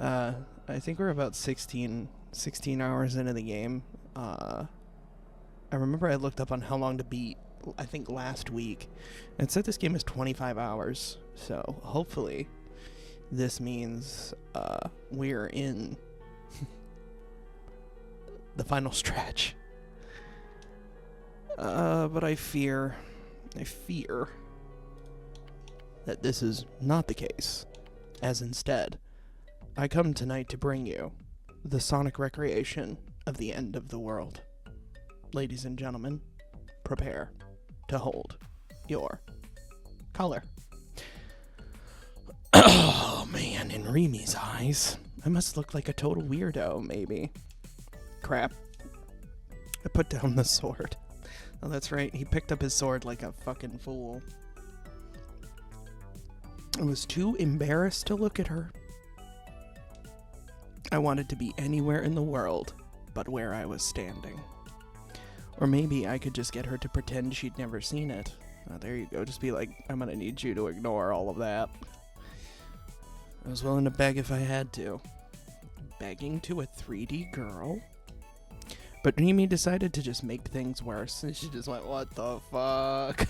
I think we're about 16 hours into the game. I remember I looked up on how long to beat, I think last week. And it said this game is 25 hours. So hopefully this means we're in the final stretch. But I fear that this is not the case, as instead, I come tonight to bring you the sonic recreation of the end of the world. Ladies and gentlemen, prepare to hold your color. Oh man, in Rimi's eyes, I must look like a total weirdo, maybe. Crap. I put down the sword. Oh, that's right, he picked up his sword like a fucking fool. I was too embarrassed to look at her. I wanted to be anywhere in the world but where I was standing. Or maybe I could just get her to pretend she'd never seen it. Oh, there you go, just be like, I'm gonna need you to ignore all of that. I was willing to beg if I had to. Begging to a 3D girl? But Rimi decided to just make things worse, and she just went, what the fuck?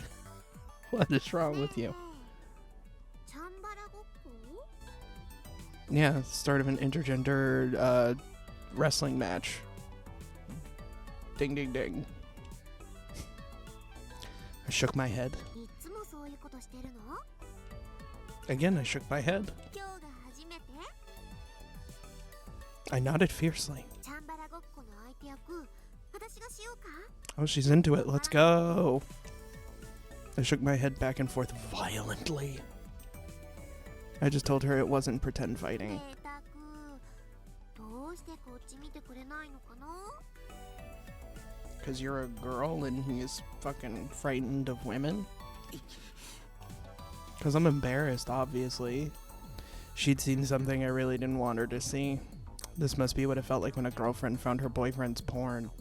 What is wrong with you? Yeah, start of an intergender wrestling match. Ding ding ding. I shook my head. Again, I shook my head. I nodded fiercely. Oh, she's into it. Let's go. I shook my head back and forth violently. I just told her it wasn't pretend fighting. Because you're a girl and he's fucking frightened of women? Because I'm embarrassed, obviously. She'd seen something I really didn't want her to see. This must be what it felt like when a girlfriend found her boyfriend's porn.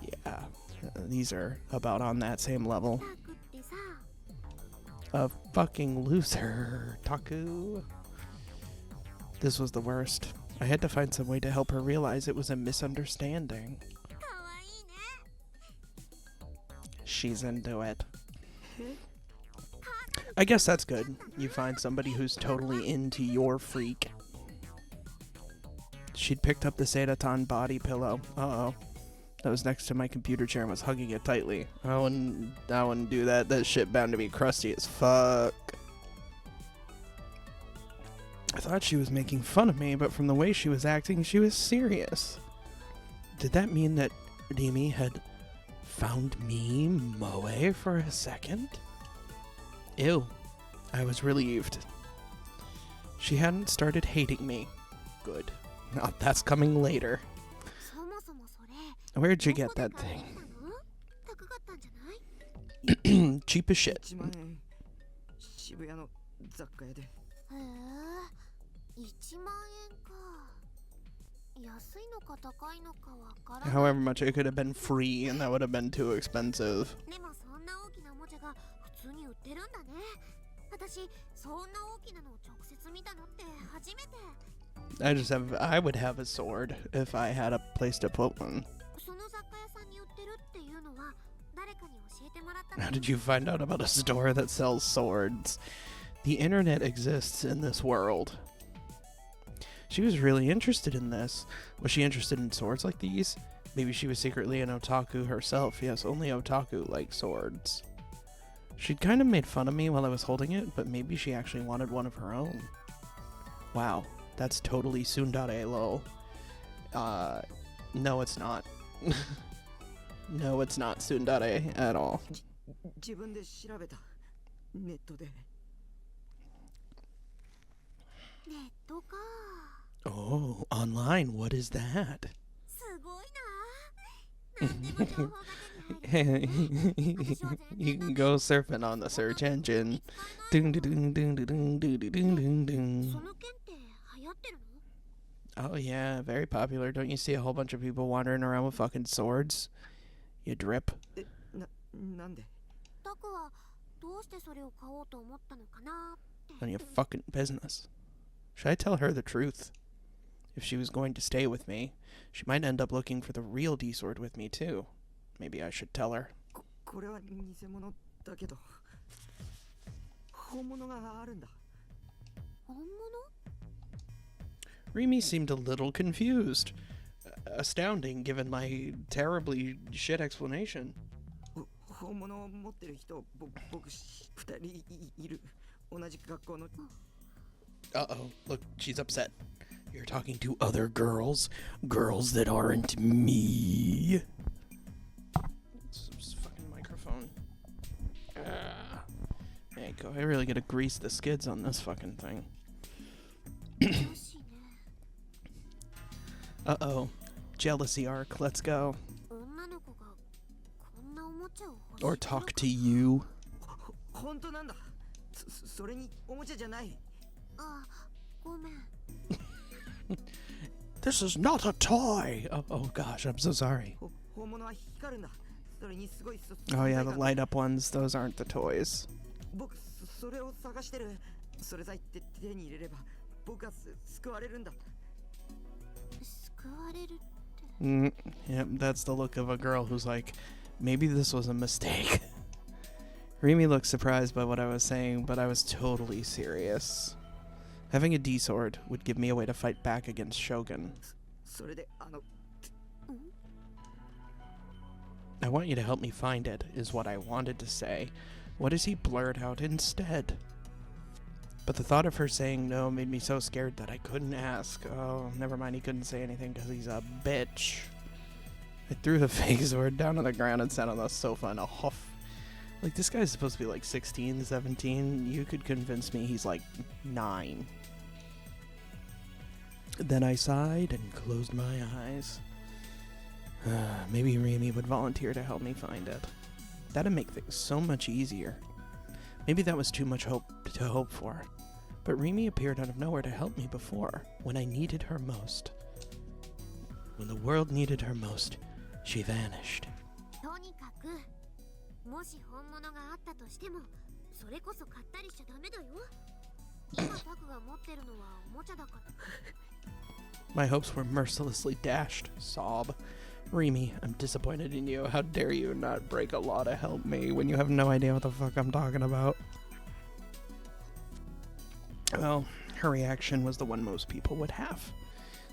Yeah, these are about on that same level. A fucking loser, Taku. This was the worst. I had to find some way to help her realize it was a misunderstanding. She's into it. I guess that's good. You find somebody who's totally into your freak. She'd picked up the Sedaton body pillow. Uh-oh. That was next to my computer chair and was hugging it tightly. I wouldn't do that. That shit bound to be crusty as fuck. I thought she was making fun of me, but from the way she was acting, she was serious. Did that mean that Rimi had found me, Moe, for a second? Ew. I was relieved. She hadn't started hating me. Good. Now that's coming later. Where'd you get that thing? Cheap as shit. However much it could have been free, and that would have been too expensive. I would have a sword if I had a place to put one. How did you find out about a store that sells swords? The internet exists in this world. She was really interested in this. Was she interested in swords like these? Maybe she was secretly an otaku herself. Yes, only otaku like swords. She'd kind of made fun of me while I was holding it, but maybe she actually wanted one of her own. Wow, that's totally tsundere lol. No it's not. No, it's not tsundere at all. Oh, online, what is that? You can go surfing on the search engine. Oh yeah, very popular. Don't you see a whole bunch of people wandering around with fucking swords? You drip. None of your fucking business. Should I tell her the truth? If she was going to stay with me, she might end up looking for the real D-Sword with me too. Maybe I should tell her. Rimi seemed a little confused. Astounding given my terribly shit explanation. Uh-oh, look, she's upset. You're talking to other girls? Girls that aren't me. This fucking microphone. There you go. I really gotta grease the skids on this fucking thing. Uh-oh. Jealousy arc, let's go. Or talk to you. This is not a toy! Oh gosh, I'm so sorry. Oh yeah, the light up ones, those aren't the toys. Yep, that's the look of a girl who's like, maybe this was a mistake. Rimi looked surprised by what I was saying, but I was totally serious. Having a D-Sword would give me a way to fight back against Shogun. I want you to help me find it, is what I wanted to say. What does he blurt out instead? But the thought of her saying no made me so scared that I couldn't ask. Oh, never mind, he couldn't say anything because he's a bitch. I threw the fake sword down on the ground and sat on the sofa in a huff. Like, this guy's supposed to be like 16, 17. You could convince me he's like 9. Then I sighed and closed my eyes. Maybe Rimi would volunteer to help me find it. That'd make things so much easier. Maybe that was too much hope for. But Rimi appeared out of nowhere to help me before, when I needed her most. When the world needed her most, she vanished. My hopes were mercilessly dashed. Sob. Rimi, I'm disappointed in you. How dare you not break a law to help me when you have no idea what the fuck I'm talking about? Well, her reaction was the one most people would have.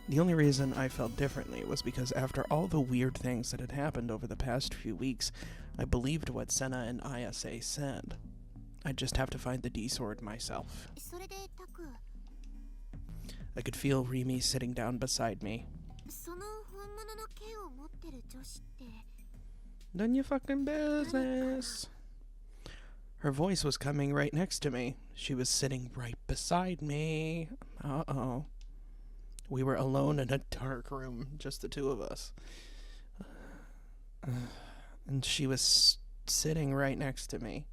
The only reason I felt differently was because after all the weird things that had happened over the past few weeks, I believed what Senna and Ayase said. I'd just have to find the D-Sword myself. I could feel Rimi sitting down beside me. None your fucking business. Her voice was coming right next to me. She was sitting right beside me. Uh-oh. We were alone in a dark room, just the two of us. And she was sitting right next to me.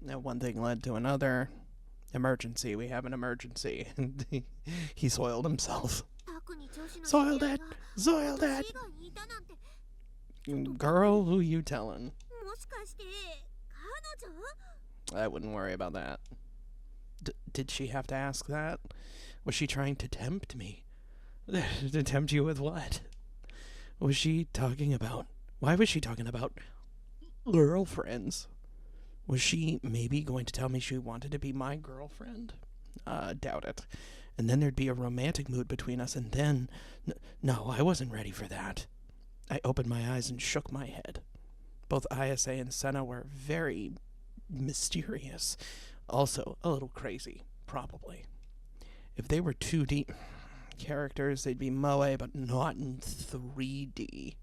Now, one thing led to another. Emergency. We have an emergency. He soiled himself. Soiled it! Soiled it! Girl, who you telling? I wouldn't worry about that. Did she have to ask that? Was she trying to tempt me? To tempt you with what? Was she talking about... Why was she talking about girlfriends? Was she maybe going to tell me she wanted to be my girlfriend? Doubt it. And then there'd be a romantic mood between us, and then... No, I wasn't ready for that. I opened my eyes and shook my head. Both Ayase and Senna were very mysterious. Also, a little crazy, probably. If they were 2D characters, they'd be moe, but not in 3D.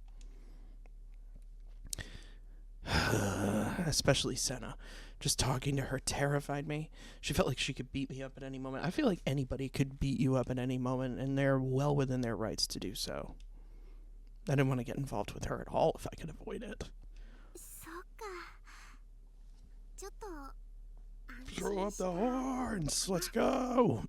Especially Senna. Just talking to her terrified me. She felt like she could beat me up at any moment. I feel like anybody could beat you up at any moment, and they're well within their rights to do so. I didn't want to get involved with her at all if I could avoid it. Throw up the horns! Let's go!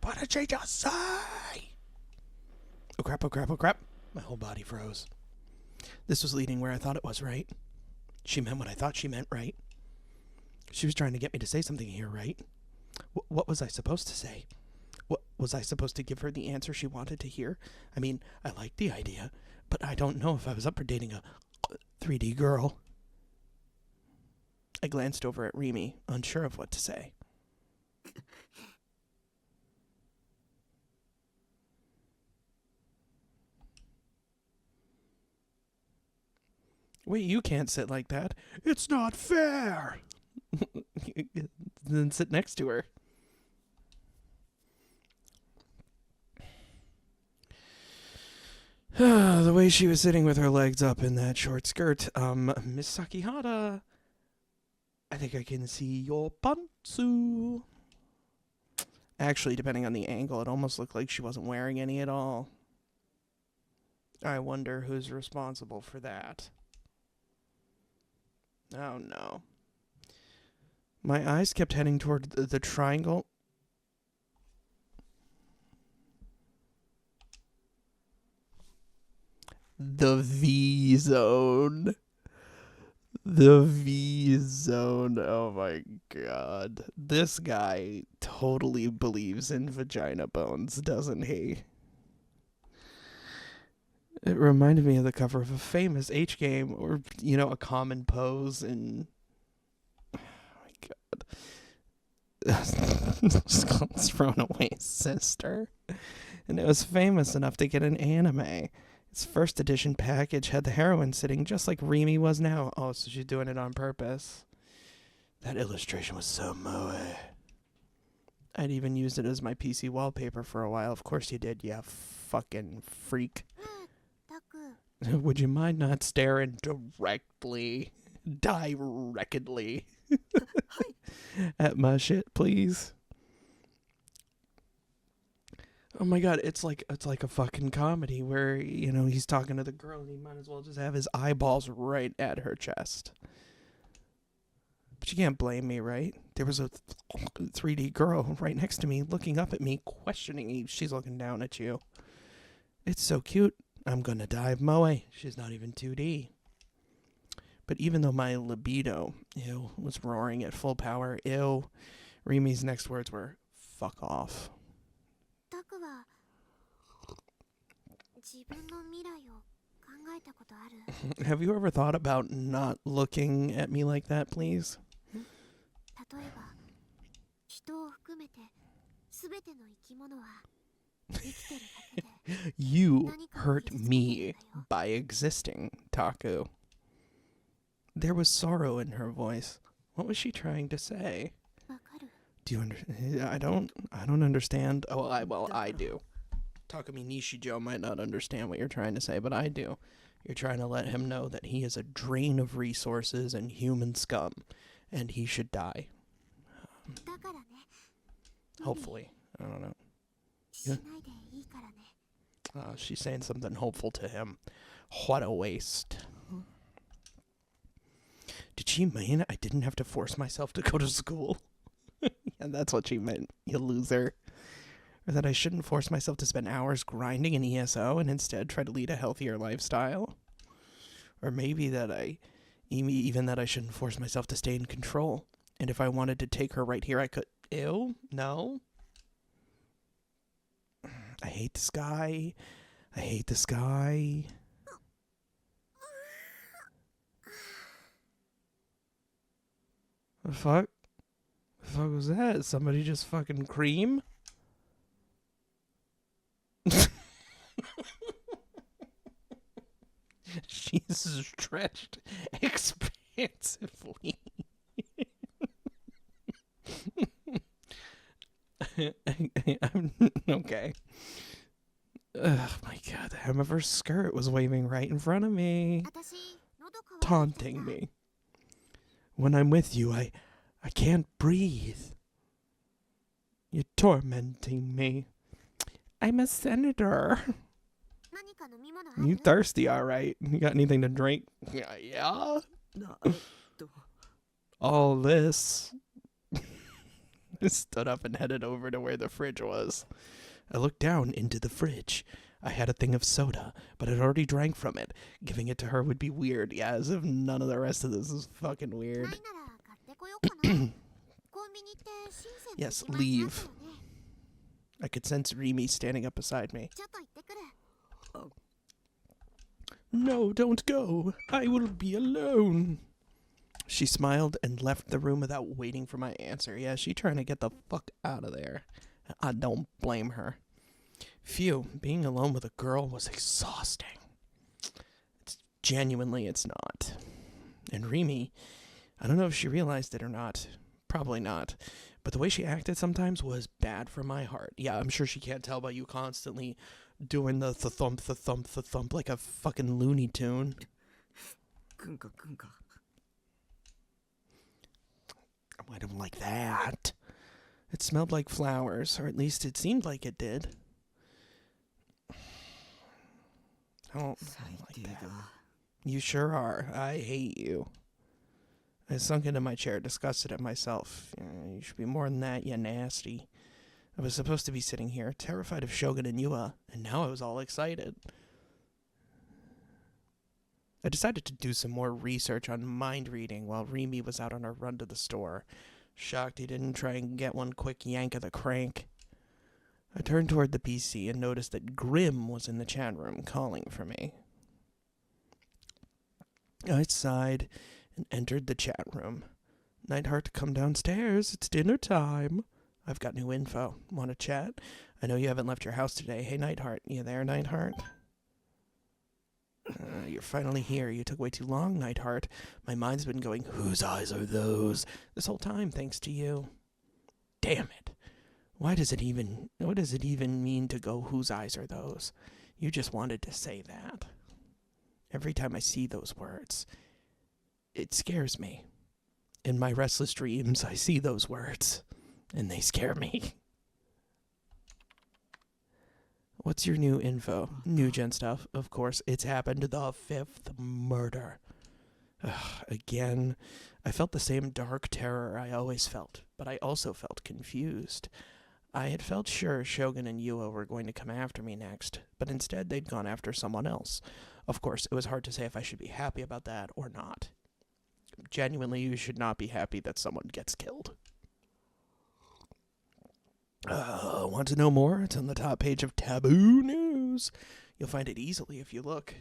What did she just say? Oh crap, oh crap, oh crap. My whole body froze. This was leading where I thought it was, right? She meant what I thought she meant, right? She was trying to get me to say something here, right? What was I supposed to say? What was I supposed to give her the answer she wanted to hear? I mean, I liked the idea, but I don't know if I was up for dating a 3D girl. I glanced over at Remy, unsure of what to say. Wait, you can't sit like that. It's not fair. Then sit next to her. The way she was sitting with her legs up in that short skirt. Miss Sakihara, I think I can see your pantsu. Actually, depending on the angle, it almost looked like she wasn't wearing any at all. I wonder who's responsible for that. Oh no. My eyes kept heading toward the triangle. The V zone. The V zone. Oh my god. This guy totally believes in vagina bones, doesn't he? It reminded me of the cover of a famous H game, or, you know, a common pose in... Oh my god. It's called Thrown Away Sister. And it was famous enough to get an anime. Its first edition package had the heroine sitting just like Remy was now. Oh, so she's doing it on purpose. That illustration was so moe. I'd even used it as my PC wallpaper for a while. Of course you did, you fucking freak. Would you mind not staring directly at my shit, please? Oh my god, it's like a fucking comedy where, you know, he's talking to the girl and he might as well just have his eyeballs right at her chest. But you can't blame me, right? There was a 3D girl right next to me looking up at me, questioning me. She's looking down at you. It's so cute. I'm gonna dive moe. She's not even 2D. But even though my libido, was roaring at full power, Remy's next words were, fuck off. Have you ever thought about not looking at me like that, please? You hurt me by existing, Taku. There was sorrow in her voice. What was she trying to say? Do you understand? I don't understand. Oh, I do. Takumi Nishijo might not understand what you're trying to say, but I do. You're trying to let him know that he is a drain of resources and human scum, and he should die. Hopefully. I don't know. Yeah. She's saying something hopeful to him. What a waste. Did she mean I didn't have to force myself to go to school? And that's what she meant, you loser. Or that I shouldn't force myself to spend hours grinding in ESO and instead try to lead a healthier lifestyle? Or maybe that I shouldn't force myself to stay in control. And if I wanted to take her right here, I could. Ew? No? I hate this guy. I hate this guy. The fuck? The fuck was that? Somebody just fucking cream? She's stretched expansively. Okay. Oh my god, the hem of her skirt was waving right in front of me, taunting me. When I'm with you, I can't breathe. You're tormenting me. I'm a senator. You thirsty, alright? You got anything to drink? Yeah? All this. I stood up and headed over to where the fridge was. I looked down into the fridge. I had a thing of soda, but I'd already drank from it. Giving it to her would be weird. Yeah, as if none of the rest of this is fucking weird. Yes, leave. I could sense Rimi standing up beside me. No, don't go. I will be alone. She smiled and left the room without waiting for my answer. Yeah, she trying to get the fuck out of there. I don't blame her. Phew, being alone with a girl was exhausting. Genuinely, it's not. And Rimi, I don't know if she realized it or not. Probably not. But the way she acted sometimes was bad for my heart. Yeah, I'm sure she can't tell by you constantly doing the thump like a fucking Looney Tune. I don't like that. It smelled like flowers, or at least it seemed like it did. I don't like that. You sure are. I hate you. I sunk into my chair, disgusted at myself. You should be more than that, you nasty. I was supposed to be sitting here, terrified of Shogun and Yua, and now I was all excited. I decided to do some more research on mind reading while Rimi was out on her run to the store. Shocked he didn't try and get one quick yank of the crank. I turned toward the PC and noticed that Grim was in the chat room calling for me. I sighed and entered the chat room. Nightheart, come downstairs. It's dinner time. I've got new info. Want to chat? I know you haven't left your house today. Hey, Nightheart. You there, Nightheart? You're finally here. You took way too long, Nightheart. My mind's been going, whose eyes are those? This whole time, thanks to you. Damn it. What does it even mean to go, whose eyes are those? You just wanted to say that. Every time I see those words, it scares me. In my restless dreams, I see those words, and they scare me. What's your new info? New gen stuff, of course. It's happened. The 5th murder. Again, I felt the same dark terror I always felt, but I also felt confused. I had felt sure Shogun and Yua were going to come after me next, but instead they'd gone after someone else. Of course, it was hard to say if I should be happy about that or not. Genuinely, you should not be happy that someone gets killed. Want to know more? It's on the top page of Taboo News. You'll find it easily if you look.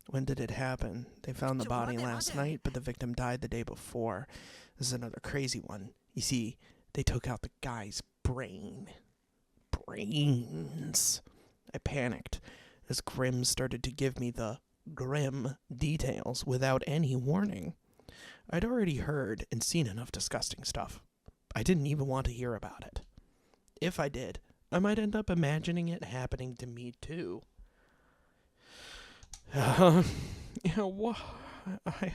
When did it happen? They found the body last night, but the victim died the day before. This is another crazy one. You see, they took out the guy's brain. Brains. I panicked as Grim started to give me the grim details without any warning. I'd already heard and seen enough disgusting stuff. I didn't even want to hear about it. If I did, I might end up imagining it happening to me too. I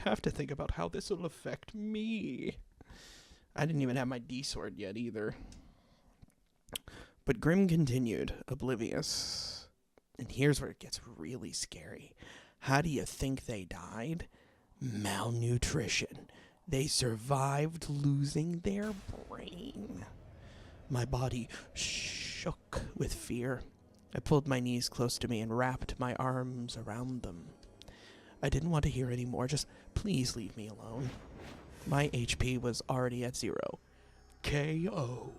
have to think about how this will affect me. I didn't even have my D-sword yet either. But Grim continued, oblivious. And here's where it gets really scary. How do you think they died? Malnutrition. They survived losing their brain. My body shook with fear. I pulled my knees close to me and wrapped my arms around them. I didn't want to hear any more. Just please leave me alone. My HP was already at 0. KO.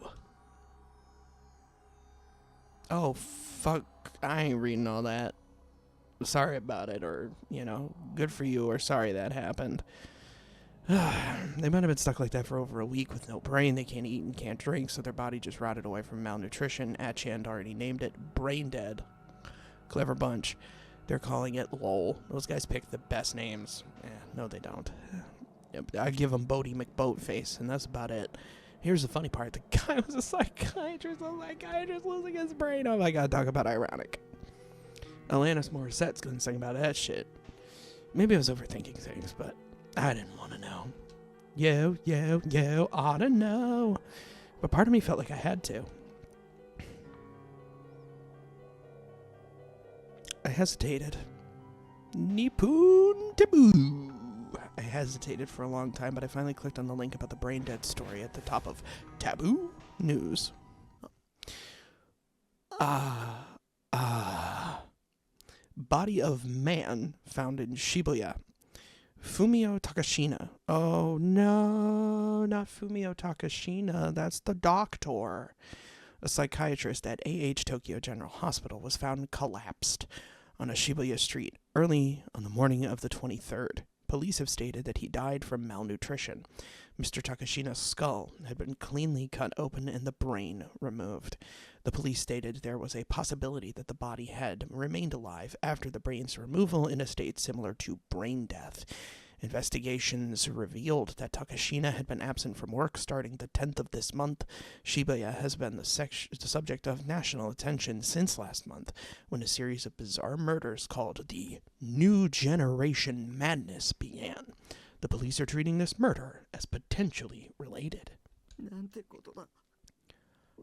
Oh, fuck. I ain't reading all that. Sorry about it, or, good for you, or sorry that happened. They might have been stuck like that for over a week with no brain. They can't eat and can't drink, so their body just rotted away from malnutrition. Atchand already named it brain dead. Clever bunch. They're calling it LOL. Those guys pick the best names. No, they don't. I give them Bodie McBoatface, and that's about it. Here's the funny part. The guy was a psychiatrist. A psychiatrist losing his brain. Oh my god, talk about ironic. Alanis Morissette's gonna sing about that shit. Maybe I was overthinking things, but I didn't want to know. Yo, ought to know. But part of me felt like I had to. I hesitated. Nippon taboo. I hesitated for a long time, but I finally clicked on the link about the brain dead story at the top of Taboo News. Body of man found in Shibuya. Fumio Takashina. Oh no, not Fumio Takashina. That's the doctor. A psychiatrist at AH Tokyo General Hospital was found collapsed on a Shibuya street early on the morning of the 23rd. Police have stated that he died from malnutrition. Mr. Takashina's skull had been cleanly cut open and the brain removed. The police stated there was a possibility that the body had remained alive after the brain's removal in a state similar to brain death. Investigations revealed that Takashina had been absent from work starting the 10th of this month. Shibuya has been the subject of national attention since last month, when a series of bizarre murders called the New Generation Madness began. The police are treating this murder as potentially related.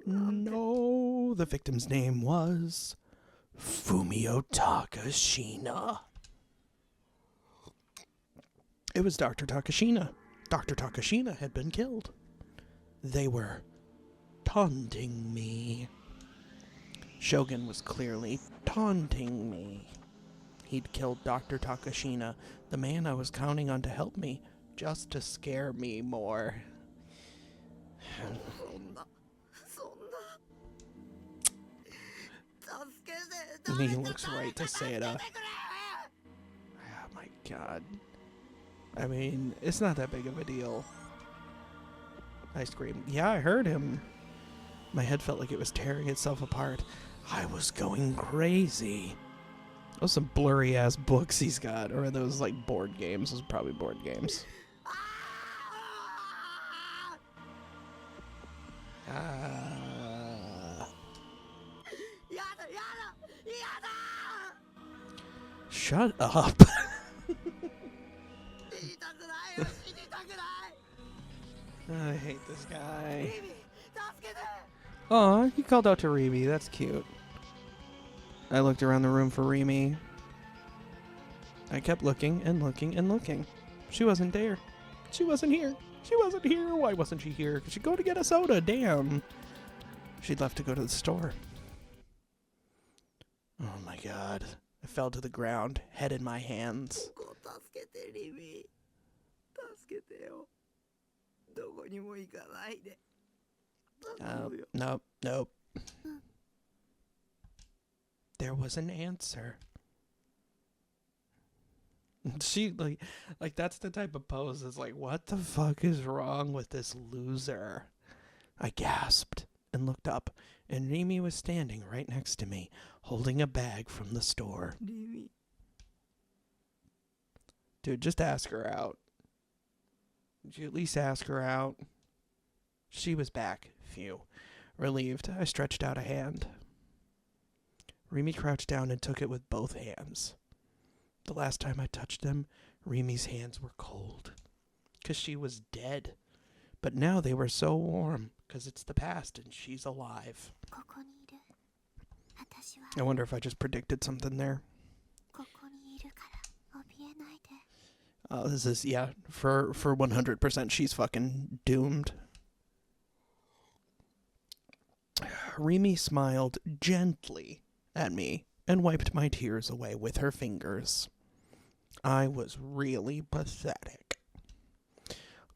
No, the victim's name was Fumio Takashina. It was Dr. Takashina. Dr. Takashina had been killed. They were taunting me. Shogun was clearly taunting me. He'd killed Dr. Takashina, the man I was counting on to help me, just to scare me more. And he looks right to Seda. Oh my god. I mean, it's not that big of a deal. I screamed. Yeah, I heard him. My head felt like it was tearing itself apart. I was going crazy. Those some blurry ass books he's got, or are those like board games? Those are probably board games. Shut up. I hate this guy. Aw, he called out to Rimi. That's cute. I looked around the room for Rimi. I kept looking and looking and looking. She wasn't there. She wasn't here. She wasn't here. Why wasn't she here? She'd go to get a soda. Damn. She'd left to go to the store. Oh my god. I fell to the ground, head in my hands. Nope. There was an answer. She, like that's the type of pose that's like, what the fuck is wrong with this loser? I gasped and looked up, and Rimi was standing right next to me, holding a bag from the store. Dude, just ask her out. Did you at least ask her out? She was back. Phew. Relieved, I stretched out a hand. Rimi crouched down and took it with both hands. The last time I touched them, Rimi's hands were cold, 'cause she was dead. But now they were so warm, 'cause it's the past and she's alive. I wonder if I just predicted something there. This is, yeah, for 100% she's fucking doomed. Rimi smiled gently at me and wiped my tears away with her fingers. I was really pathetic.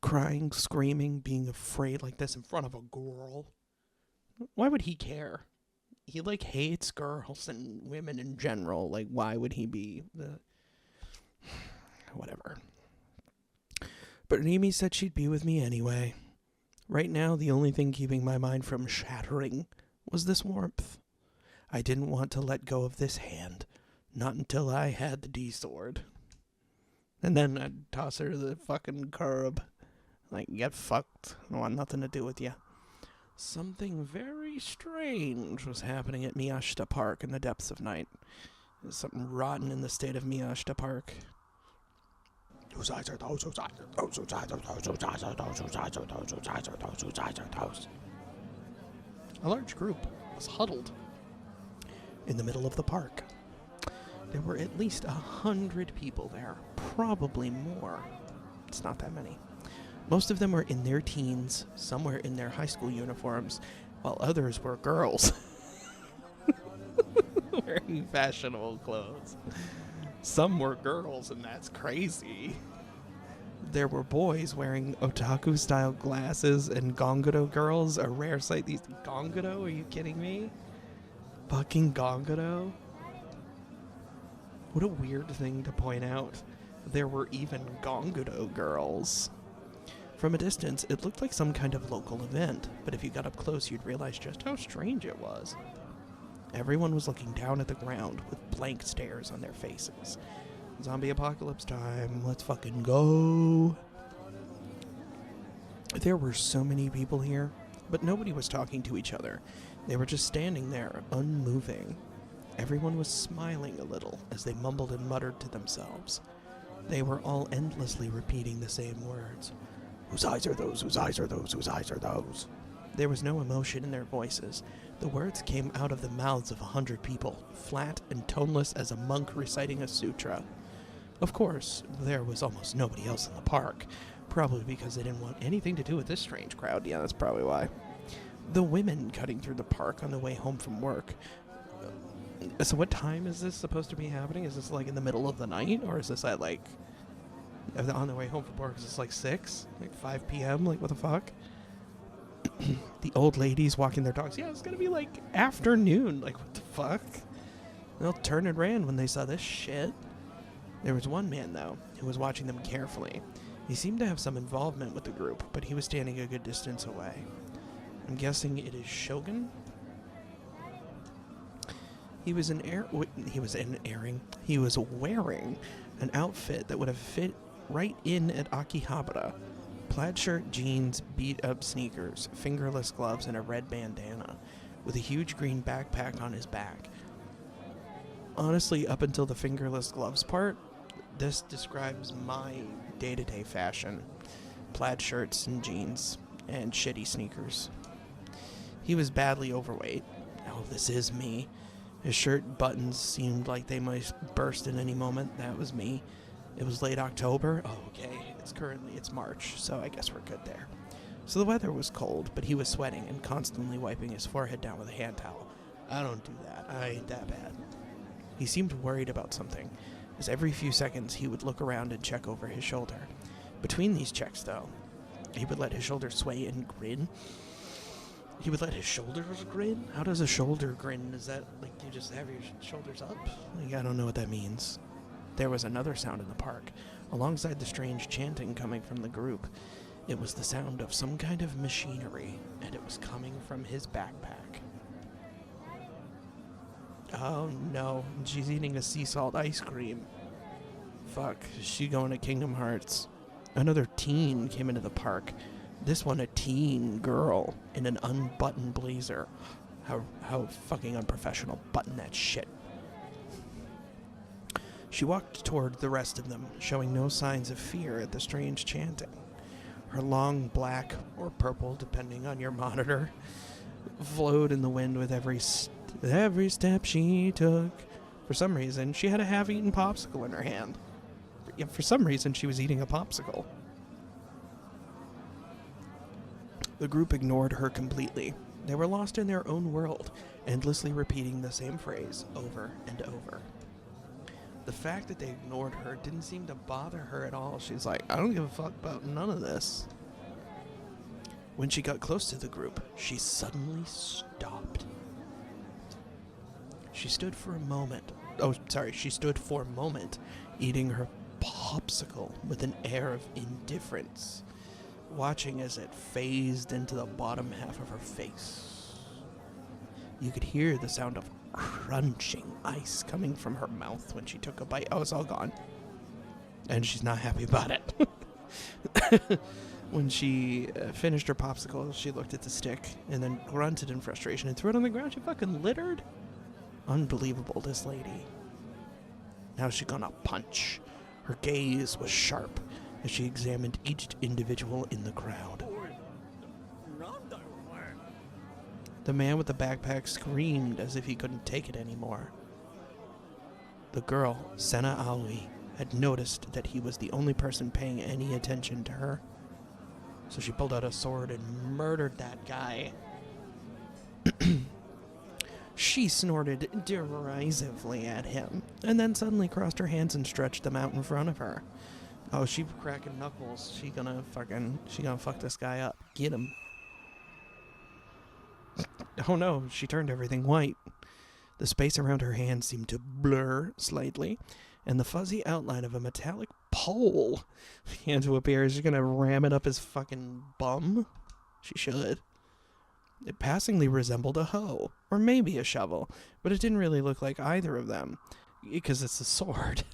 Crying, screaming, being afraid like this in front of a girl. Why would he care? He, hates girls and women in general. Why would he be the... Whatever. But Rimi said she'd be with me anyway. Right now, the only thing keeping my mind from shattering was this warmth. I didn't want to let go of this hand, not until I had the D-sword. And then I'd toss her to the fucking curb. Get fucked. I don't want nothing to do with you. Something very strange was happening at Miyashita Park in the depths of night. There's something rotten in the state of Miyashita Park. A large group was huddled in the middle of the park. There were at least 100 people there, probably more. It's not that many. Most of them were in their teens, some were in their high school uniforms, while others were girls. wearing fashionable clothes. Some were girls, and that's crazy. There were boys wearing otaku-style glasses, and Gongoro girls, a rare sight. These Gongoro? Are you kidding me? Fucking Gongoro? What a weird thing to point out. There were even Gongoro girls. From a distance, it looked like some kind of local event, but if you got up close, you'd realize just how strange it was. Everyone was looking down at the ground with blank stares on their faces. Zombie apocalypse time, let's fucking go. There were so many people here, but nobody was talking to each other. They were just standing there, unmoving. Everyone was smiling a little as they mumbled and muttered to themselves. They were all endlessly repeating the same words. Whose eyes are those? Whose eyes are those? Whose eyes are those? There was no emotion in their voices. The words came out of the mouths of 100 people, flat and toneless as a monk reciting a sutra. Of course, there was almost nobody else in the park, probably because they didn't want anything to do with this strange crowd. Yeah, that's probably why. The women cutting through the park on the way home from work. So what time is this supposed to be happening? Is this like in the middle of the night? Or is this at like on the way home from work? Is this like 6? Like 5 p.m.? Like what the fuck? The old ladies walking their dogs. Yeah, it's gonna be like afternoon. Like what the fuck? They all turned and ran when they saw this shit. There was one man, though, who was watching them carefully. He seemed to have some involvement with the group, but he was standing a good distance away. I'm guessing it is Shogun? He was wearing an outfit that would have fit right in at Akihabara. Plaid shirt, jeans, beat-up sneakers, fingerless gloves, and a red bandana, with a huge green backpack on his back. Honestly, up until the fingerless gloves part, this describes my day-to-day fashion. Plaid shirts and jeans, and shitty sneakers. He was badly overweight. Oh, this is me. His shirt buttons seemed like they might burst at any moment. That was me. It was late October. Oh, okay. It's March, so I guess we're good there. So the weather was cold, but he was sweating and constantly wiping his forehead down with a hand towel. I don't do that. I ain't that bad. He seemed worried about something, as every few seconds he would look around and check over his shoulder. Between these checks, though, he would let his shoulders sway and grin. He would let his shoulders grin? How does a shoulder grin? Is that like you just have your shoulders up? Like, I don't know what that means. There was another sound in the park, alongside the strange chanting coming from the group. It was the sound of some kind of machinery, and it was coming from his backpack. Oh no, she's eating a sea salt ice cream. Fuck, is she going to Kingdom Hearts? Another teen came into the park. This one a teen girl in an unbuttoned blazer. How fucking unprofessional. Button that shit. She walked toward the rest of them, showing no signs of fear at the strange chanting. Her long black, or purple depending on your monitor, flowed in the wind with every step she took. For some reason, she had a half-eaten popsicle in her hand. For some reason, she was eating a popsicle. The group ignored her completely. They were lost in their own world, endlessly repeating the same phrase over and over. The fact that they ignored her didn't seem to bother her at all. She's like, I don't give a fuck about none of this. When she got close to the group, she suddenly stopped. She stood for a moment, eating her popsicle with an air of indifference, watching as it phased into the bottom half of her face. You could hear the sound of crunching ice coming from her mouth when she took a bite. Oh, it's all gone. And she's not happy about it. When she finished her popsicle, she looked at the stick and then grunted in frustration and threw it on the ground. She fucking littered. Unbelievable, this lady. Now she's gonna punch. Her gaze was sharp as she examined each individual in the crowd. The man with the backpack screamed as if he couldn't take it anymore. The girl, Sena Aoi, had noticed that he was the only person paying any attention to her. So she pulled out a sword and murdered that guy. She snorted derisively at him, and then suddenly crossed her hands and stretched them out in front of her. Oh, she cracking knuckles. She gonna fuck this guy up. Get him. Oh no, she turned everything white. The space around her hand seemed to blur slightly, and the fuzzy outline of a metallic pole began to appear. Is she gonna ram it up his fucking bum? She should. It passingly resembled a hoe, or maybe a shovel, but it didn't really look like either of them, because it's a sword.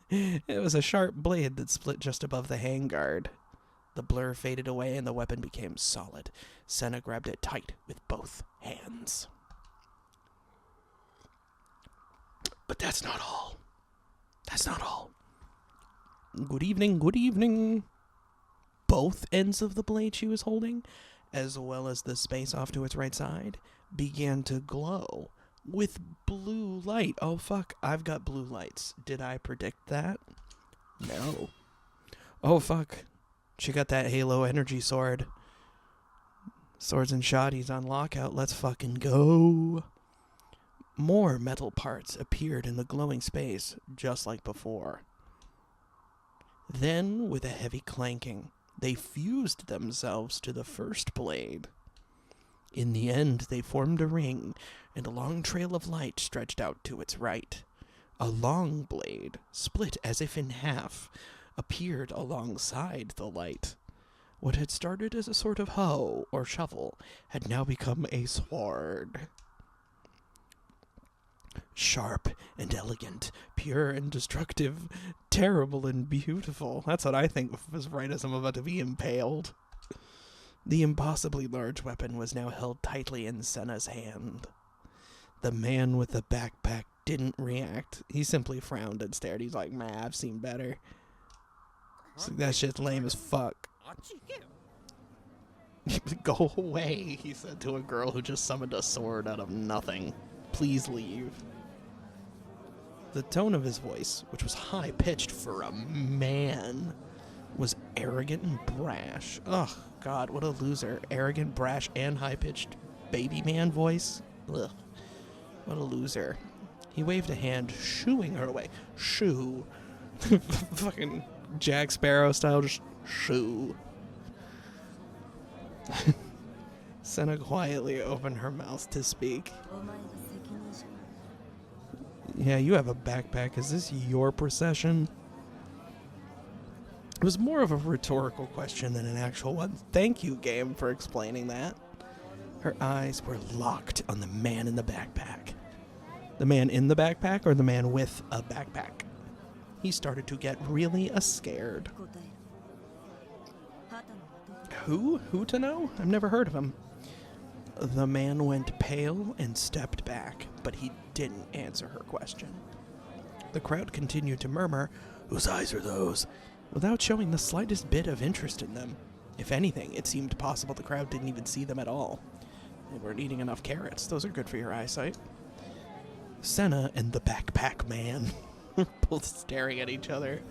It was a sharp blade that split just above the handguard. The blur faded away and the weapon became solid. Senna grabbed it tight with both hands. But that's not all. That's not all. Good evening, good evening. Both ends of the blade she was holding, as well as the space off to its right side, began to glow with blue light. Oh fuck, I've got blue lights. Did I predict that? No. Oh fuck. She got that Halo energy sword. Swords and shotties on lockout. Let's fucking go. More metal parts appeared in the glowing space, just like before. Then, with a heavy clanking, they fused themselves to the first blade. In the end, they formed a ring, and a long trail of light stretched out to its right. A long blade, split as if in half, appeared alongside the light. What had started as a sort of hoe or shovel had now become a sword. Sharp and elegant, pure and destructive, terrible and beautiful. That's what I think was right as I'm about to be impaled. The impossibly large weapon was now held tightly in Senna's hand. The man with the backpack didn't react. He simply frowned and stared. He's like, "Man, I've seen better." So that shit's lame as fuck. Go away, he said to a girl who just summoned a sword out of nothing. Please leave. The tone of his voice, which was high-pitched for a man, was arrogant and brash. Ugh, God, what a loser. Arrogant, brash, and high-pitched baby man voice. Ugh, what a loser. He waved a hand, shooing her away. Shoo. Fucking Jack Sparrow style, just shoo. Senna quietly opened her mouth to speak. Yeah, you have a backpack. Is this your procession? It was more of a rhetorical question than an actual one. Thank you, game, for explaining that. Her eyes were locked on the man in the backpack. The man in the backpack or the man with a backpack? He started to get really scared. Who? Who to know? I've never heard of him. The man went pale and stepped back, but he didn't answer her question. The crowd continued to murmur, "Whose eyes are those?" without showing the slightest bit of interest in them. If anything, it seemed possible the crowd didn't even see them at all. They weren't eating enough carrots. Those are good for your eyesight. Senna and the backpack man were both staring at each other.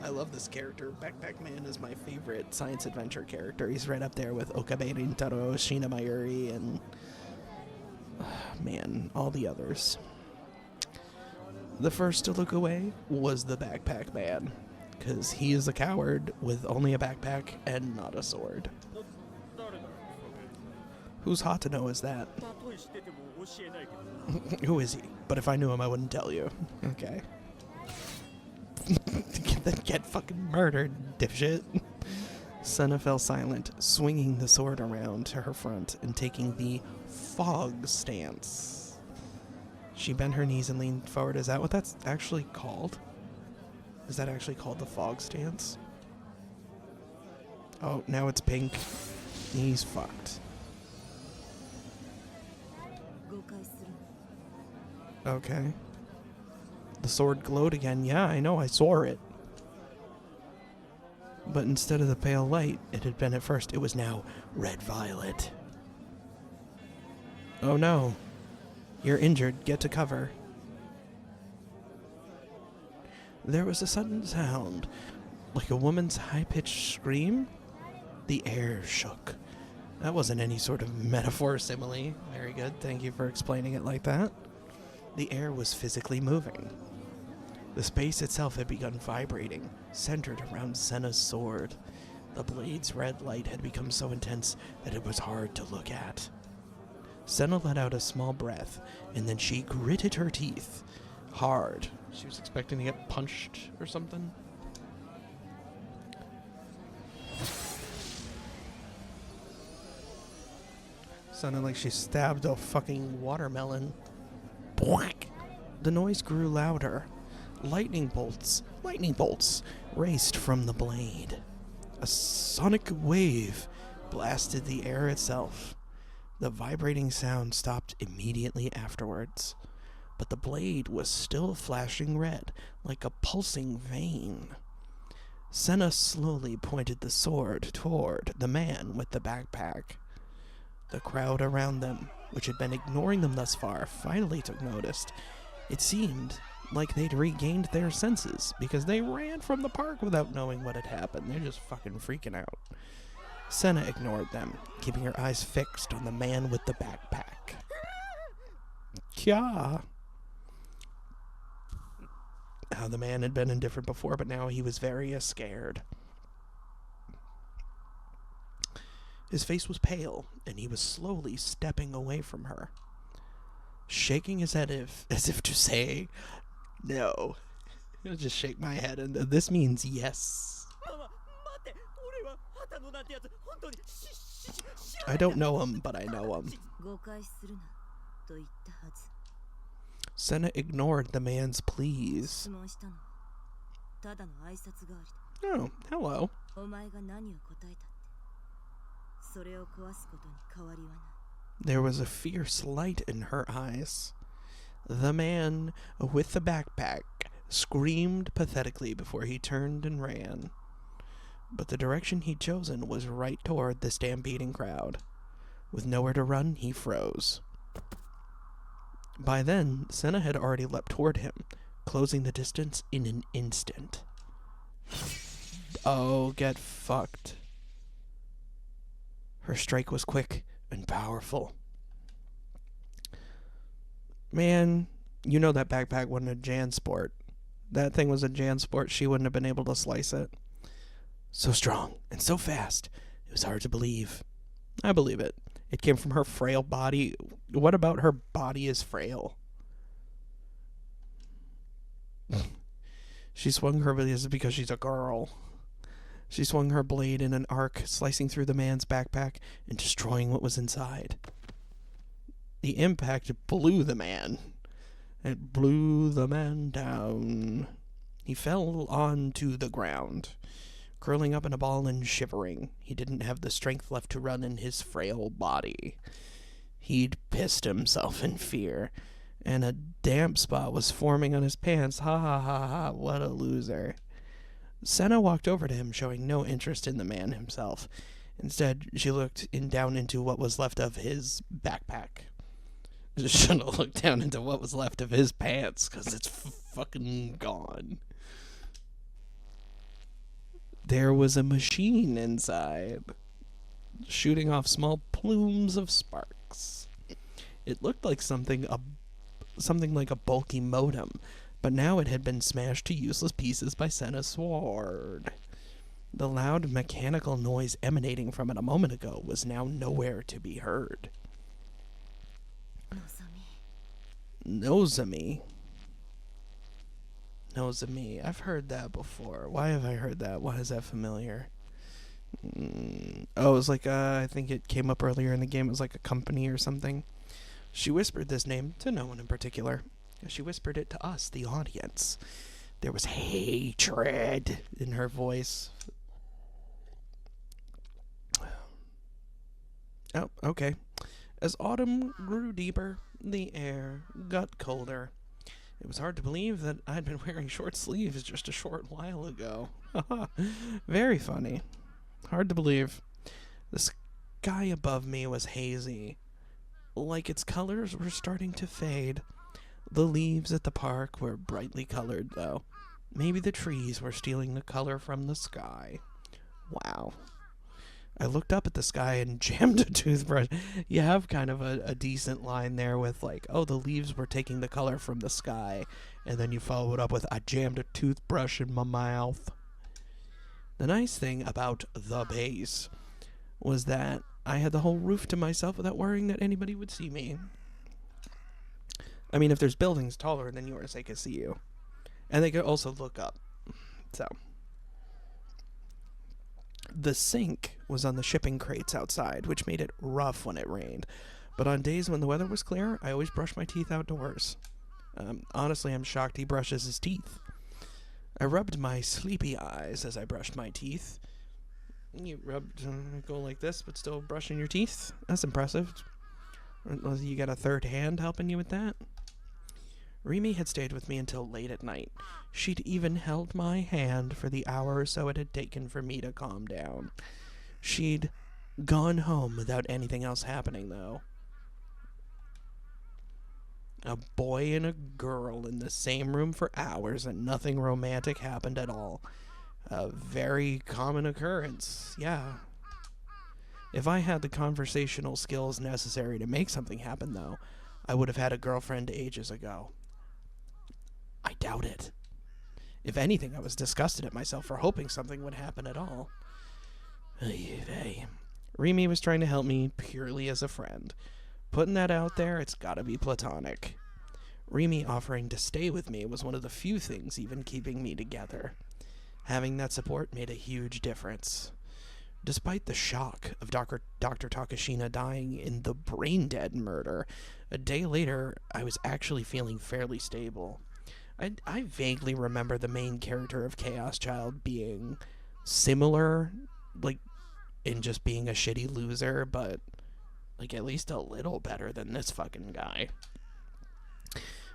I love this character. Backpack Man is my favorite science adventure character. He's right up there with Okabe Rintaro, Shina Mayuri, and man, all the others. The first to look away was the Backpack Man, because he is a coward with only a backpack and not a sword. Whose Hatano is that? Who is he? But if I knew him, I wouldn't tell you. Okay. Then get fucking murdered, dipshit. Senna fell silent, swinging the sword around to her front and taking the fog stance. She bent her knees and leaned forward. Is that what that's actually called? Is that actually called the fog stance? Oh, now it's pink. He's fucked. Okay. The sword glowed again. Yeah, I know, I saw it. But instead of the pale light it had been at first, it was now red-violet. Oh no. You're injured. Get to cover. There was a sudden sound, like a woman's high-pitched scream. The air shook. That wasn't any sort of metaphor or simile. Very good. Thank you for explaining it like that. The air was physically moving. The space itself had begun vibrating, centered around Senna's sword. The blade's red light had become so intense that it was hard to look at. Senna let out a small breath, and then she gritted her teeth hard. She was expecting to get punched or something. Sounded like she stabbed a fucking watermelon. Boink! The noise grew louder. Lightning bolts raced from the blade. A sonic wave blasted the air itself. The vibrating sound stopped immediately afterwards, but the blade was still flashing red, like a pulsing vein. Senna slowly pointed the sword toward the man with the backpack. The crowd around them, which had been ignoring them thus far, finally took notice. It seemed like they'd regained their senses, because they ran from the park without knowing what had happened. They're just fucking freaking out. Senna ignored them, keeping her eyes fixed on the man with the backpack. Kya! How the man had been indifferent before, but now he was very scared. His face was pale, and he was slowly stepping away from her, shaking his head as if to say, no. I'll just shake my head, and this means yes. I don't know him, but I know him. Senna ignored the man's pleas. Oh, hello. There was a fierce light in her eyes. The man with the backpack screamed pathetically before he turned and ran. But the direction he'd chosen was right toward the stampeding crowd. With nowhere to run, he froze. By then, Senna had already leapt toward him, closing the distance in an instant. Oh, get fucked. Her strike was quick and powerful. Man, you know that backpack wasn't a JanSport. That thing was a JanSport. She wouldn't have been able to slice it. So strong and so fast, it was hard to believe. I believe it. It came from her frail body. What about her body is frail? She swung her blade because she's a girl. She swung her blade in an arc, slicing through the man's backpack and destroying what was inside. The impact blew the man. It blew the man down. He fell onto the ground, curling up in a ball and shivering. He didn't have the strength left to run in his frail body. He'd pissed himself in fear, and a damp spot was forming on his pants. Ha ha ha ha, what a loser. Senna walked over to him, showing no interest in the man himself. Instead, she looked down into what was left of his backpack. She should have looked down into what was left of his pants, because it's fucking gone. There was a machine inside, shooting off small plumes of sparks. It looked like something like a bulky modem, but now it had been smashed to useless pieces by Senna's sword. The loud mechanical noise emanating from it a moment ago was now nowhere to be heard. Nozomi. I've heard that before. Why have I heard that? Why is that familiar? Oh, it was like, I think it came up earlier in the game. It was like a company or something. She whispered this name to no one in particular. She whispered it to us, the audience. There was hatred in her voice. Oh, okay. As autumn grew deeper, the air got colder. It was hard to believe that I'd been wearing short sleeves just a short while ago. Very funny. Hard to believe. The sky above me was hazy, like its colors were starting to fade. The leaves at the park were brightly colored, though. Maybe the trees were stealing the color from the sky. Wow. I looked up at the sky and jammed a toothbrush. You have kind of a decent line there with like, oh, the leaves were taking the color from the sky. And then you follow it up with, I jammed a toothbrush in my mouth. The nice thing about the base was that I had the whole roof to myself without worrying that anybody would see me. I mean, if there's buildings taller than yours, they can see you. And they could also look up. So, the sink was on the shipping crates outside, which made it rough when it rained. But on days when the weather was clear, I always brushed my teeth outdoors. Honestly, I'm shocked he brushes his teeth. I rubbed my sleepy eyes as I brushed my teeth. You rubbed, go like this, but still brushing your teeth? That's impressive. Unless you got a third hand helping you with that? Rimi had stayed with me until late at night. She'd even held my hand for the hour or so it had taken for me to calm down. She'd gone home without anything else happening, though. A boy and a girl in the same room for hours and nothing romantic happened at all. A very common occurrence, yeah. If I had the conversational skills necessary to make something happen, though, I would have had a girlfriend ages ago. I doubt it. If anything, I was disgusted at myself for hoping something would happen at all. Rimi was trying to help me purely as a friend. Putting that out there, it's gotta be platonic. Rimi offering to stay with me was one of the few things even keeping me together. Having that support made a huge difference. Despite the shock of Dr. Takashina dying in the brain-dead murder, a day later, I was actually feeling fairly stable. I vaguely remember the main character of Chaos Child being similar, like, in just being a shitty loser, but, like, at least a little better than this fucking guy.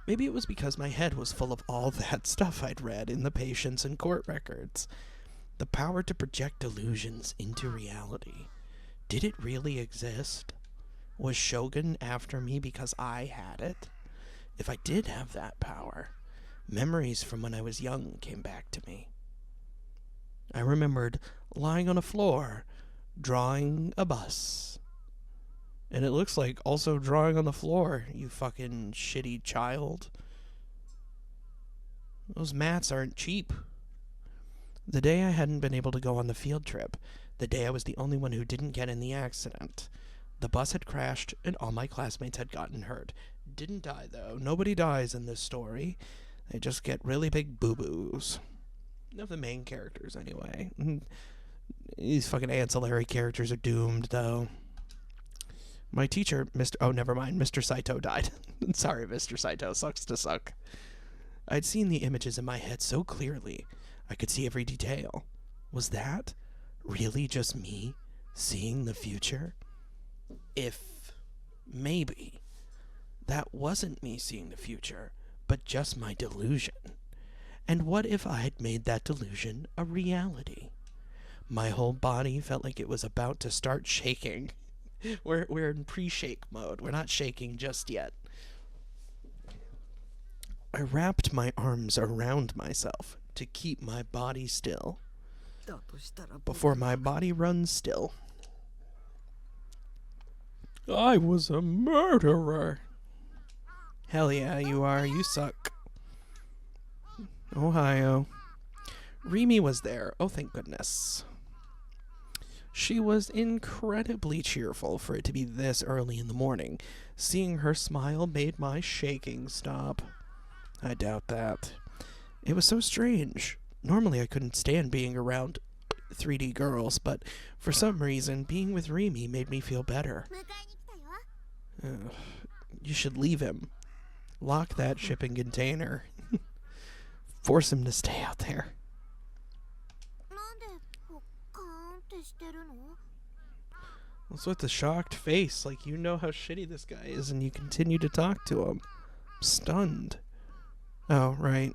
Maybe it was because my head was full of all that stuff I'd read in the patients and court records. The power to project illusions into reality. Did it really exist? Was Shogun after me because I had it? If I did have that power, memories from when I was young came back to me. I remembered lying on a floor, drawing a bus. And it looks like also drawing on the floor, you fucking shitty child. Those mats aren't cheap. The day I hadn't been able to go on the field trip, the day I was the only one who didn't get in the accident, the bus had crashed and all my classmates had gotten hurt. Didn't die, though. Nobody dies in this story. They just get really big boo-boos. Of the main characters, anyway. These fucking ancillary characters are doomed, though. My teacher, Mr. Saito died. Sorry, Mr. Saito. Sucks to suck. I'd seen the images in my head so clearly. I could see every detail. Was that really just me seeing the future? If maybe that wasn't me seeing the future, but just my delusion. And what if I had made that delusion a reality? My whole body felt like it was about to start shaking. We're in pre-shake mode. We're not shaking just yet. I wrapped my arms around myself to keep my body still. Before my body runs still. I was a murderer. Hell yeah, you are. You suck. Ohio. Rimi was there. Oh, thank goodness. She was incredibly cheerful for it to be this early in the morning. Seeing her smile made my shaking stop. I doubt that. It was so strange. Normally I couldn't stand being around 3D girls, but for some reason, being with Rimi made me feel better. You should leave him. Lock that shipping container. Force him to stay out there. What's with the shocked face? Like, you know how shitty this guy is and you continue to talk to him. I'm stunned. Oh, right.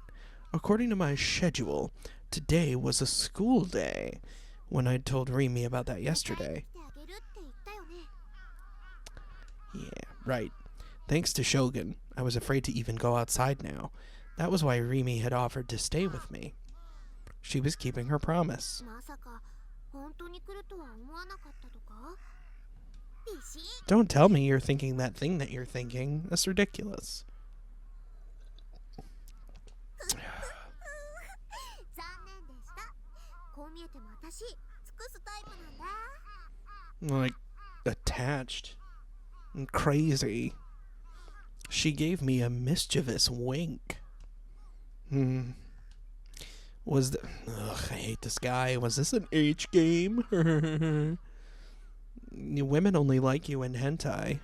According to my schedule, today was a school day, when I'd told Rimi about that yesterday. Yeah, right. Thanks to Shogun, I was afraid to even go outside now. That was why Rimi had offered to stay with me. She was keeping her promise. Don't tell me you're thinking that thing that you're thinking. That's ridiculous. Like, attached and crazy. She gave me a mischievous wink. Was I hate this guy. Was this an H game? Women only like you in hentai.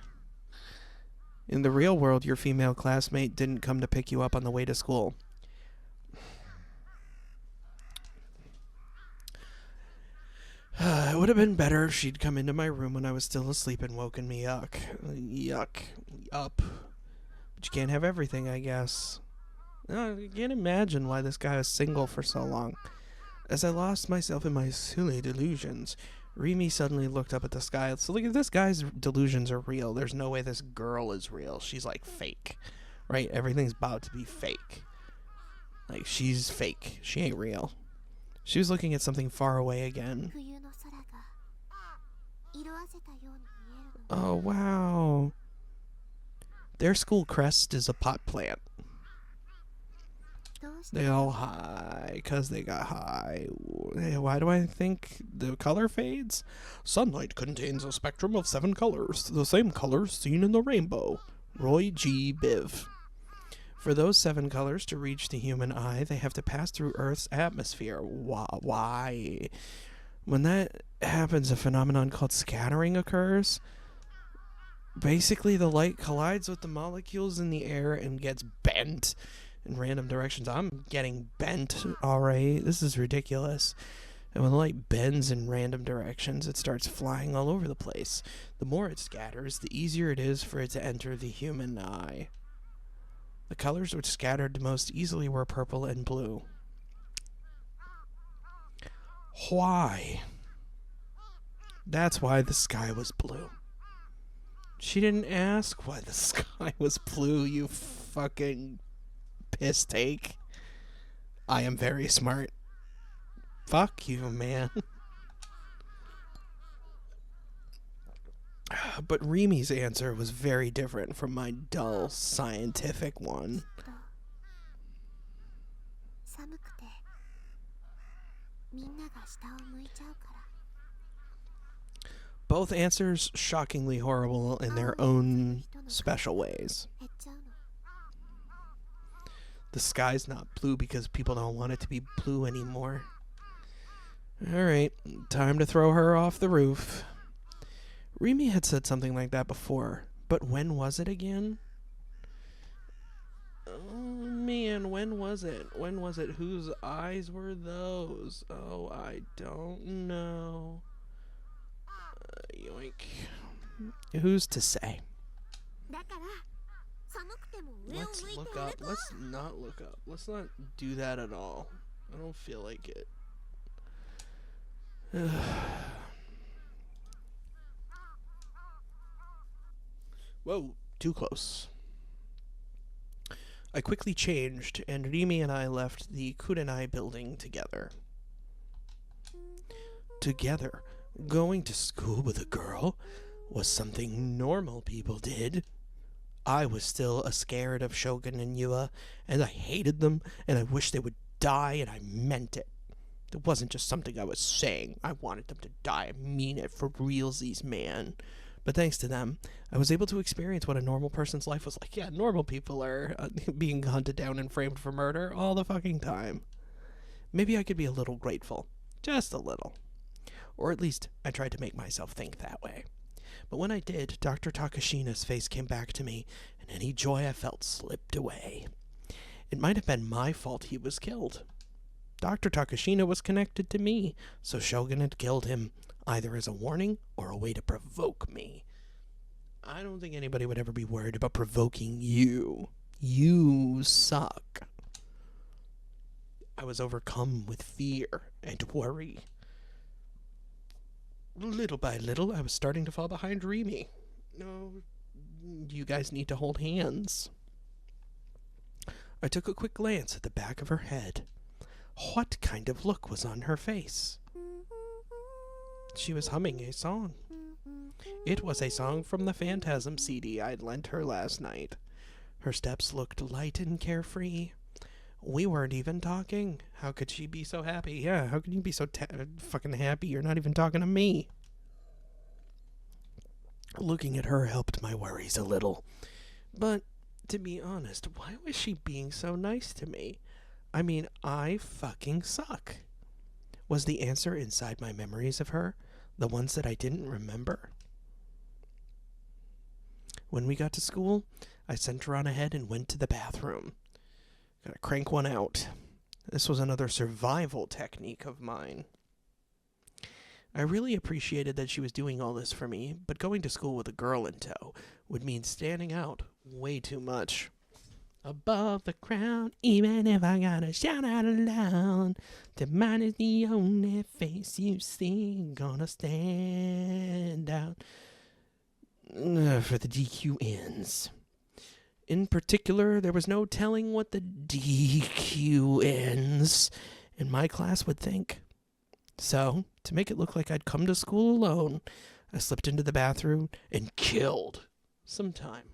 In the real world, your female classmate didn't come to pick you up on the way to school. It would have been better if she'd come into my room when I was still asleep and woken me up. Up. But you can't have everything, I guess. I can't imagine why this guy was single for so long. As I lost myself in my silly delusions, Remy suddenly looked up at the sky. So look, if this guy's delusions are real, there's no way this girl is real. She's like fake, right? Everything's about to be fake. Like, she's fake. She ain't real. She was looking at something far away again. Oh, wow. Their school crest is a pot plant. They all high because they got high. Why do I think the color fades? Sunlight contains a spectrum of 7 colors, the same colors seen in the rainbow. Roy G. Biv. For those 7 colors to reach the human eye, they have to pass through Earth's atmosphere. Why? When that happens, a phenomenon called scattering occurs. Basically, the light collides with the molecules in the air and gets bent in random directions. I'm getting bent, alright? This is ridiculous. And when the light bends in random directions, it starts flying all over the place. The more it scatters, the easier it is for it to enter the human eye. The colors which scattered most easily were purple and blue. Why? That's why the sky was blue. She didn't ask why the sky was blue, you fucking piss take. I am very smart. Fuck you, man. But Remy's answer was very different from my dull, scientific one. Both answers shockingly horrible in their own special ways. The sky's not blue because people don't want it to be blue anymore. Alright, time to throw her off the roof. Remy had said something like that before, but when was it again? Oh man, when was it? When was it? Whose eyes were those? Oh, I don't know. Yoink. Who's to say? Let's look up. Let's not look up. Let's not do that at all. I don't feel like it. Whoa, too close. I quickly changed, and Remy and I left the Kurenai building together. Together. Going to school with a girl was something normal people did. I was still scared of Shogun and Yua, and I hated them, and I wished they would die, and I meant it. It wasn't just something I was saying. I wanted them to die. I mean it for realsies, man. But thanks to them, I was able to experience what a normal person's life was like. Yeah, normal people are being hunted down and framed for murder all the fucking time. Maybe I could be a little grateful. Just a little. Or at least, I tried to make myself think that way. But when I did, Dr. Takashina's face came back to me, and any joy I felt slipped away. It might have been my fault he was killed. Dr. Takashina was connected to me, so Shogun had killed him, either as a warning or a way to provoke me. I don't think anybody would ever be worried about provoking you. You suck. I was overcome with fear and worry. Little by little, I was starting to fall behind Remy. No, you guys need to hold hands. I took a quick glance at the back of her head. What kind of look was on her face? She was humming a song. It was a song from the Phantasm CD I'd lent her last night. Her steps looked light and carefree. We weren't even talking. How could she be so happy? Yeah, how can you be so fucking happy? You're not even talking to me. Looking at her helped my worries a little. But, to be honest, why was she being so nice to me? I mean, I fucking suck. Was the answer inside my memories of her? The ones that I didn't remember? When we got to school, I sent her on ahead and went to the bathroom. Gotta crank one out. This was another survival technique of mine. I really appreciated that she was doing all this for me, but going to school with a girl in tow would mean standing out way too much. Above the crowd, even if I gotta shout out aloud, that mine is the only face you see, gonna stand out for the DQNs. In particular, there was no telling what the DQNs in my class would think. So, to make it look like I'd come to school alone, I slipped into the bathroom and killed some time.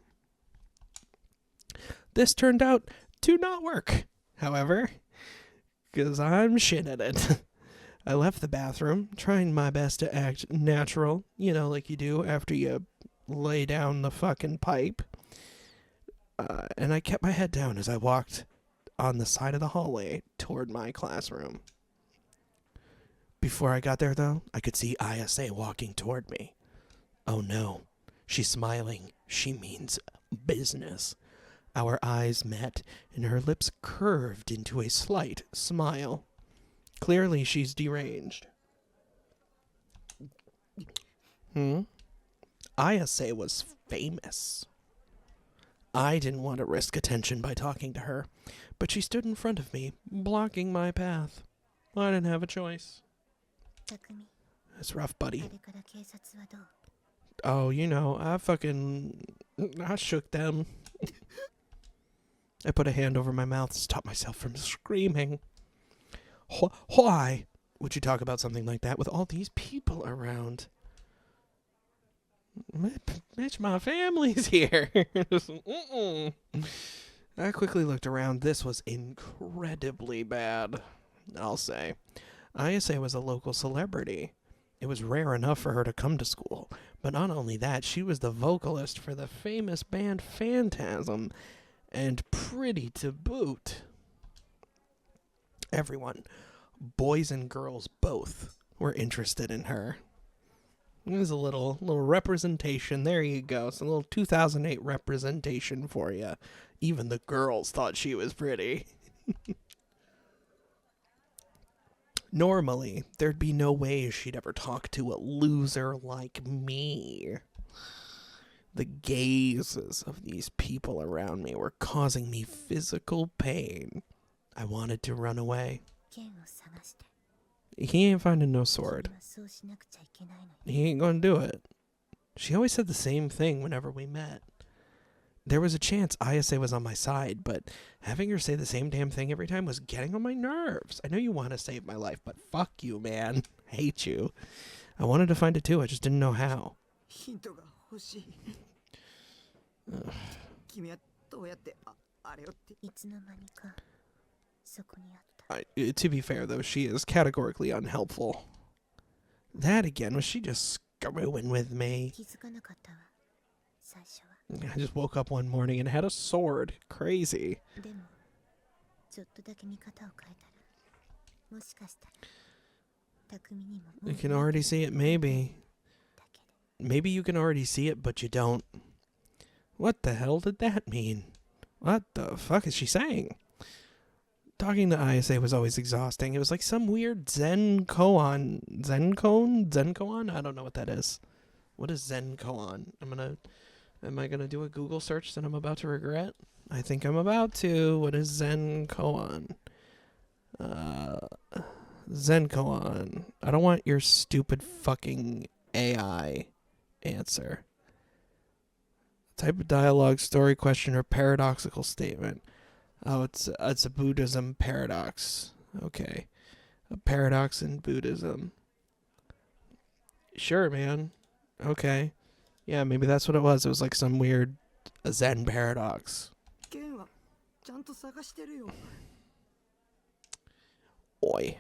This turned out to not work, however, because I'm shit at it. I left the bathroom, trying my best to act natural, like you do after you lay down the fucking pipe. And I kept my head down as I walked on the side of the hallway toward my classroom. Before I got there, though, I could see ISA walking toward me. Oh no, she's smiling. She means business. Our eyes met, and her lips curved into a slight smile. Clearly, she's deranged. ISA was famous. I didn't want to risk attention by talking to her, but she stood in front of me, blocking my path. I didn't have a choice. That's rough, buddy. Oh, I shook them. I put a hand over my mouth to stop myself from screaming. Why would you talk about something like that with all these people around? Bitch, my family's here. I quickly looked around. This was incredibly bad, I'll say. ISA was a local celebrity. It was rare enough for her to come to school. But not only that, she was the vocalist for the famous band Phantasm, and pretty to boot. Everyone, boys and girls both, were interested in her. There's a little representation. There you go. It's a little 2008 representation for you. Even the girls thought she was pretty. Normally, there'd be no way she'd ever talk to a loser like me. The gazes of these people around me were causing me physical pain. I wanted to run away. He ain't finding no sword. He ain't gonna do it. She always said the same thing whenever we met. There was a chance ISA was on my side, but having her say the same damn thing every time was getting on my nerves. I know you want to save my life, but fuck you, man. I hate you. I wanted to find it too, I just didn't know how. To be fair, though, she is categorically unhelpful. That again, was she just screwing with me? I just woke up one morning and had a sword. Crazy. You can already see it, maybe. Maybe you can already see it, but you don't. What the hell did that mean? What the fuck is she saying? Talking to ISA was always exhausting. It was like some weird Zen koan. Zen koan? I don't know what that is. What is Zen koan? Am I gonna do a Google search that I'm about to regret? I think I'm about to. What is Zen koan? Zen koan. I don't want your stupid fucking AI answer. Type of dialogue, story, question, or paradoxical statement. Oh, it's a Buddhism paradox. Okay. A paradox in Buddhism. Sure, man. Okay. Yeah, maybe that's what it was. It was like some weird Zen paradox. Oi.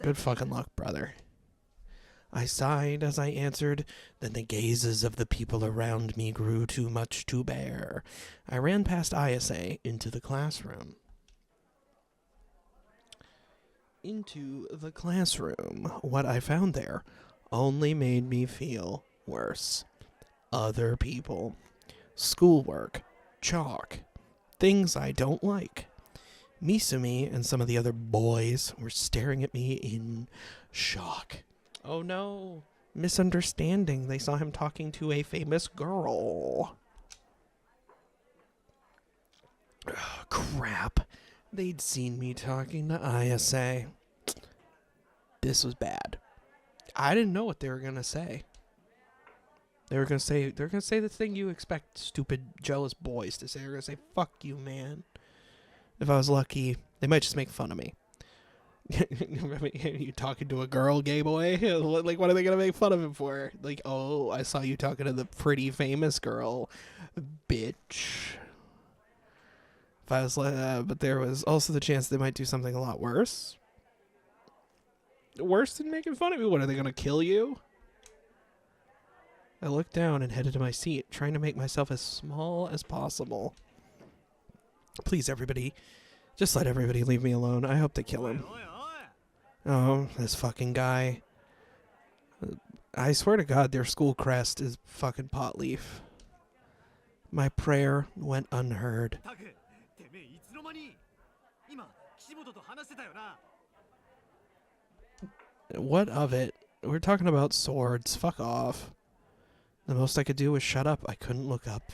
Good fucking luck, brother. I sighed as I answered, then the gazes of the people around me grew too much to bear. I ran past Ayase into the classroom. What I found there only made me feel worse. Other people, schoolwork, chalk, things I don't like. Misumi and some of the other boys were staring at me in shock. Oh no, misunderstanding. They saw him talking to a famous girl. Ugh, crap. They'd seen me talking to Ayase. This was bad. I didn't know what they were gonna say. They're gonna say the thing you expect stupid, jealous boys to say. They're gonna say, "Fuck you, man." If I was lucky, they might just make fun of me. You talking to a girl, gay boy? Like, what are they gonna make fun of him for? Like, oh, I saw you talking to the pretty famous girl, bitch. If I was like, but there was also the chance they might do something a lot worse. Worse than making fun of me. What, are they gonna kill you? I looked down and headed to my seat, trying to make myself as small as possible. Please, everybody, just let everybody leave me alone. I hope they kill him. Oh, this fucking guy. I swear to God, their school crest is fucking pot leaf. My prayer went unheard. What of it? We're talking about swords. Fuck off. The most I could do was shut up. I couldn't look up.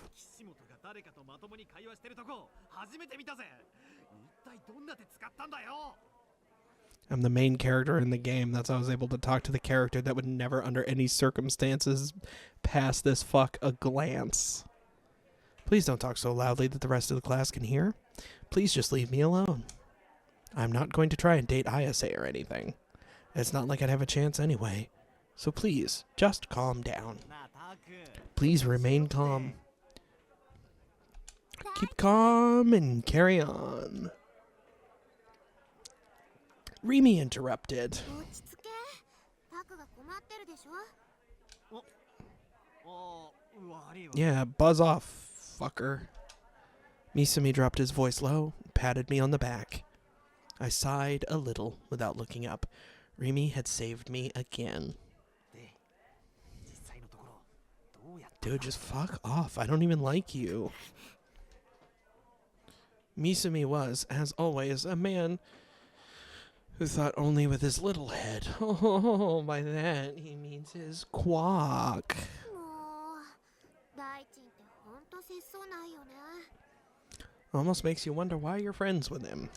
I'm the main character in the game. That's how I was able to talk to the character that would never under any circumstances pass this fuck a glance. Please don't talk so loudly that the rest of the class can hear. Please just leave me alone. I'm not going to try and date Ayase or anything. It's not like I'd have a chance anyway. So please, just calm down. Please remain calm. Keep calm and carry on. Rimi interrupted. Yeah, buzz off, fucker. Misumi dropped his voice low, patted me on the back. I sighed a little without looking up. Rimi had saved me again. Dude, just fuck off. I don't even like you. Misumi was, as always, a man who thought only with his little head. Oh, by that he means his quack. Almost makes you wonder why you're friends with him.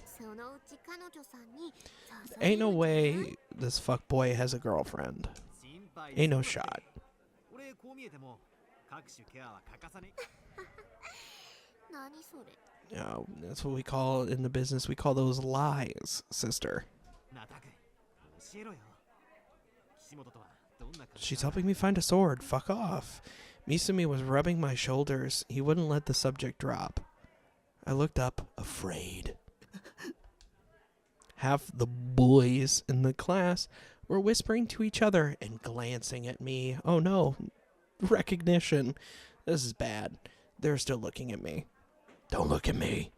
Ain't no way this fuckboy has a girlfriend. Ain't no shot. No, that's what we call in the business. We call those lies, sister. She's helping me find a sword. Fuck off. Misumi was rubbing my shoulders. He wouldn't let the subject drop. I looked up, afraid. Half the boys in the class were whispering to each other and glancing at me. Oh no, recognition. This is bad. They're still looking at me. Don't look at me.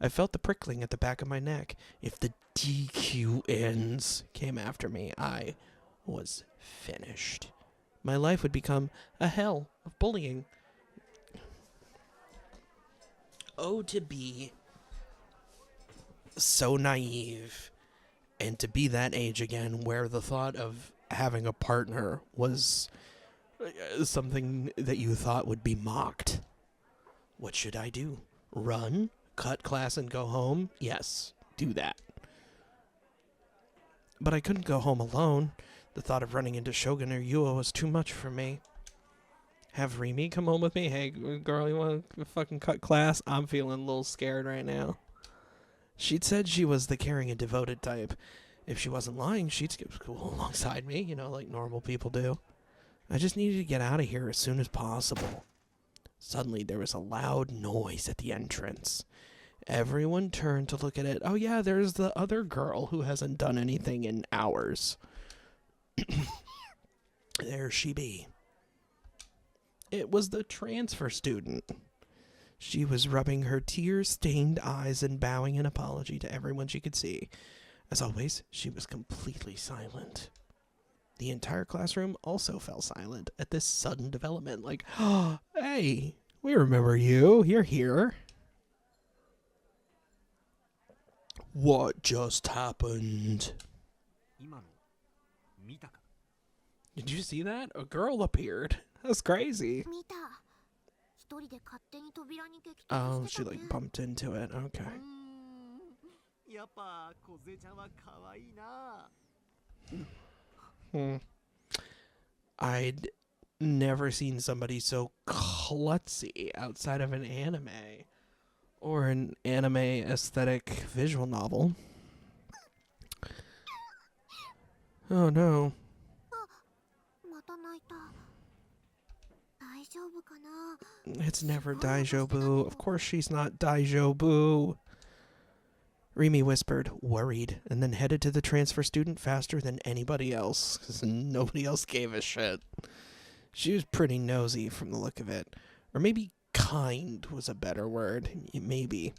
I felt the prickling at the back of my neck. If the DQNs came after me, I was finished. My life would become a hell of bullying. Oh, to be so naive and to be that age again where the thought of having a partner was something that you thought would be mocked. What should I do? Run? Cut class and go home? Yes, do that. But I couldn't go home alone. The thought of running into Shogun or Yua was too much for me. Have Rimi come home with me? Hey, girl, you want to fucking cut class? I'm feeling a little scared right now. She'd said she was the caring and devoted type, If she wasn't lying, she'd skip school alongside me, you know, like normal people do. I just needed to get out of here as soon as possible. Suddenly, there was a loud noise at the entrance. Everyone turned to look at it. Oh yeah, there's the other girl who hasn't done anything in hours. There she be. It was the transfer student. She was rubbing her tear-stained eyes and bowing in apology to everyone she could see. As always, she was completely silent. The entire classroom also fell silent at this sudden development. Like, oh, hey, we remember you. You're here. What just happened? Did you see that? A girl appeared. That's crazy. Oh, she like bumped into it. Okay. I'd never seen somebody so klutzy outside of an anime or an anime aesthetic visual novel. Oh no. It's never Daijobu. Of course she's not Daijobu. Rimi whispered, worried, and then headed to the transfer student faster than anybody else, because nobody else gave a shit. She was pretty nosy from the look of it. Or maybe kind was a better word. Maybe.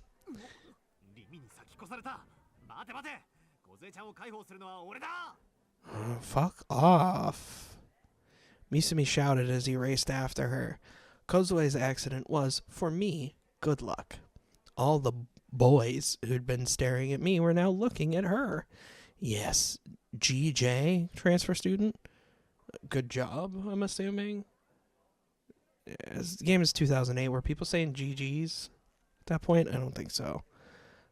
Fuck off. Misumi shouted as he raced after her. Kozue's accident was, for me, good luck. All the boys who'd been staring at me were now looking at her. Yes, GJ, transfer student. Good job, I'm assuming. This game is 2008. Were people saying GGs at that point? I don't think so.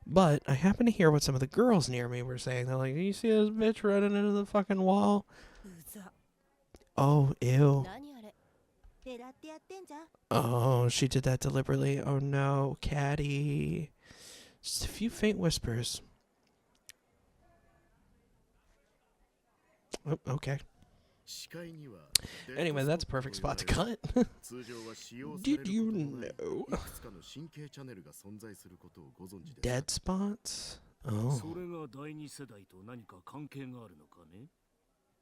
But I happened to hear what some of the girls near me were saying. They're like, you see this bitch running into the fucking wall? Oh, ew. Oh, she did that deliberately. Oh no, Caddy. Just a few faint whispers. Oh, okay. Anyway, that's a perfect spot to cut. Did you know? Dead spots? Oh.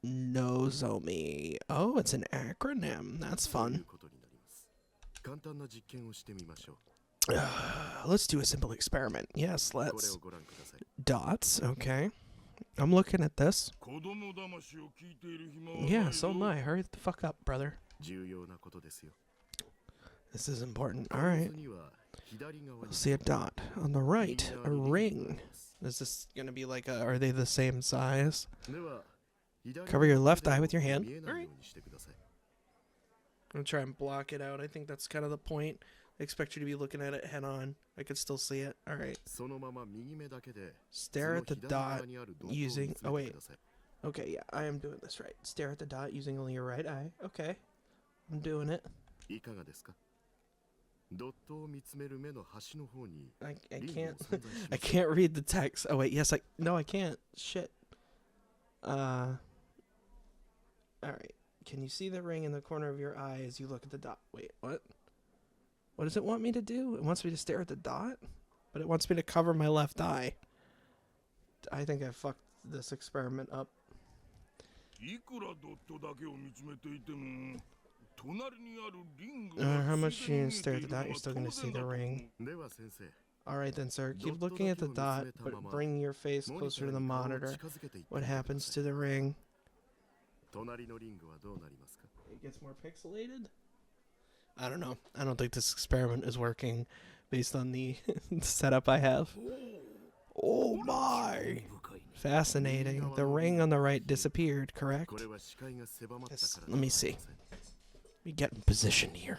Nozomi. Oh, it's an acronym. That's fun. Let's do a simple experiment. Yes, let's. Dots, okay. I'm looking at this. Yeah, so am I. Hurry the fuck up, brother. This is important. Alright. I'll see a dot. On the right, a ring. Is this going to be like a... Are they the same size? Cover your left eye with your hand. Alright. I'm going to try and block it out. I think that's kind of the point. I expect you to be looking at it head on. I could still see it. Alright. Stare at the dot using... Oh, wait. Okay, yeah, I am doing this right. Stare at the dot using only your right eye. Okay. I'm doing it. I can't... I can't read the text. Oh, wait, yes, No, I can't. Shit. Alright. Can you see the ring in the corner of your eye as you look at the dot? Wait, what? What does it want me to do? It wants me to stare at the dot? But it wants me to cover my left eye. I think I fucked this experiment up. How much you stare at the dot, you're still going to see the ring. Alright then, sir. Keep looking at the dot, but bring your face closer to the monitor. What happens to the ring? It gets more pixelated? I don't know. I don't think this experiment is working based on the setup I have. Oh my! Fascinating. The ring on the right disappeared, correct? Yes, let me see. Let me get in position here.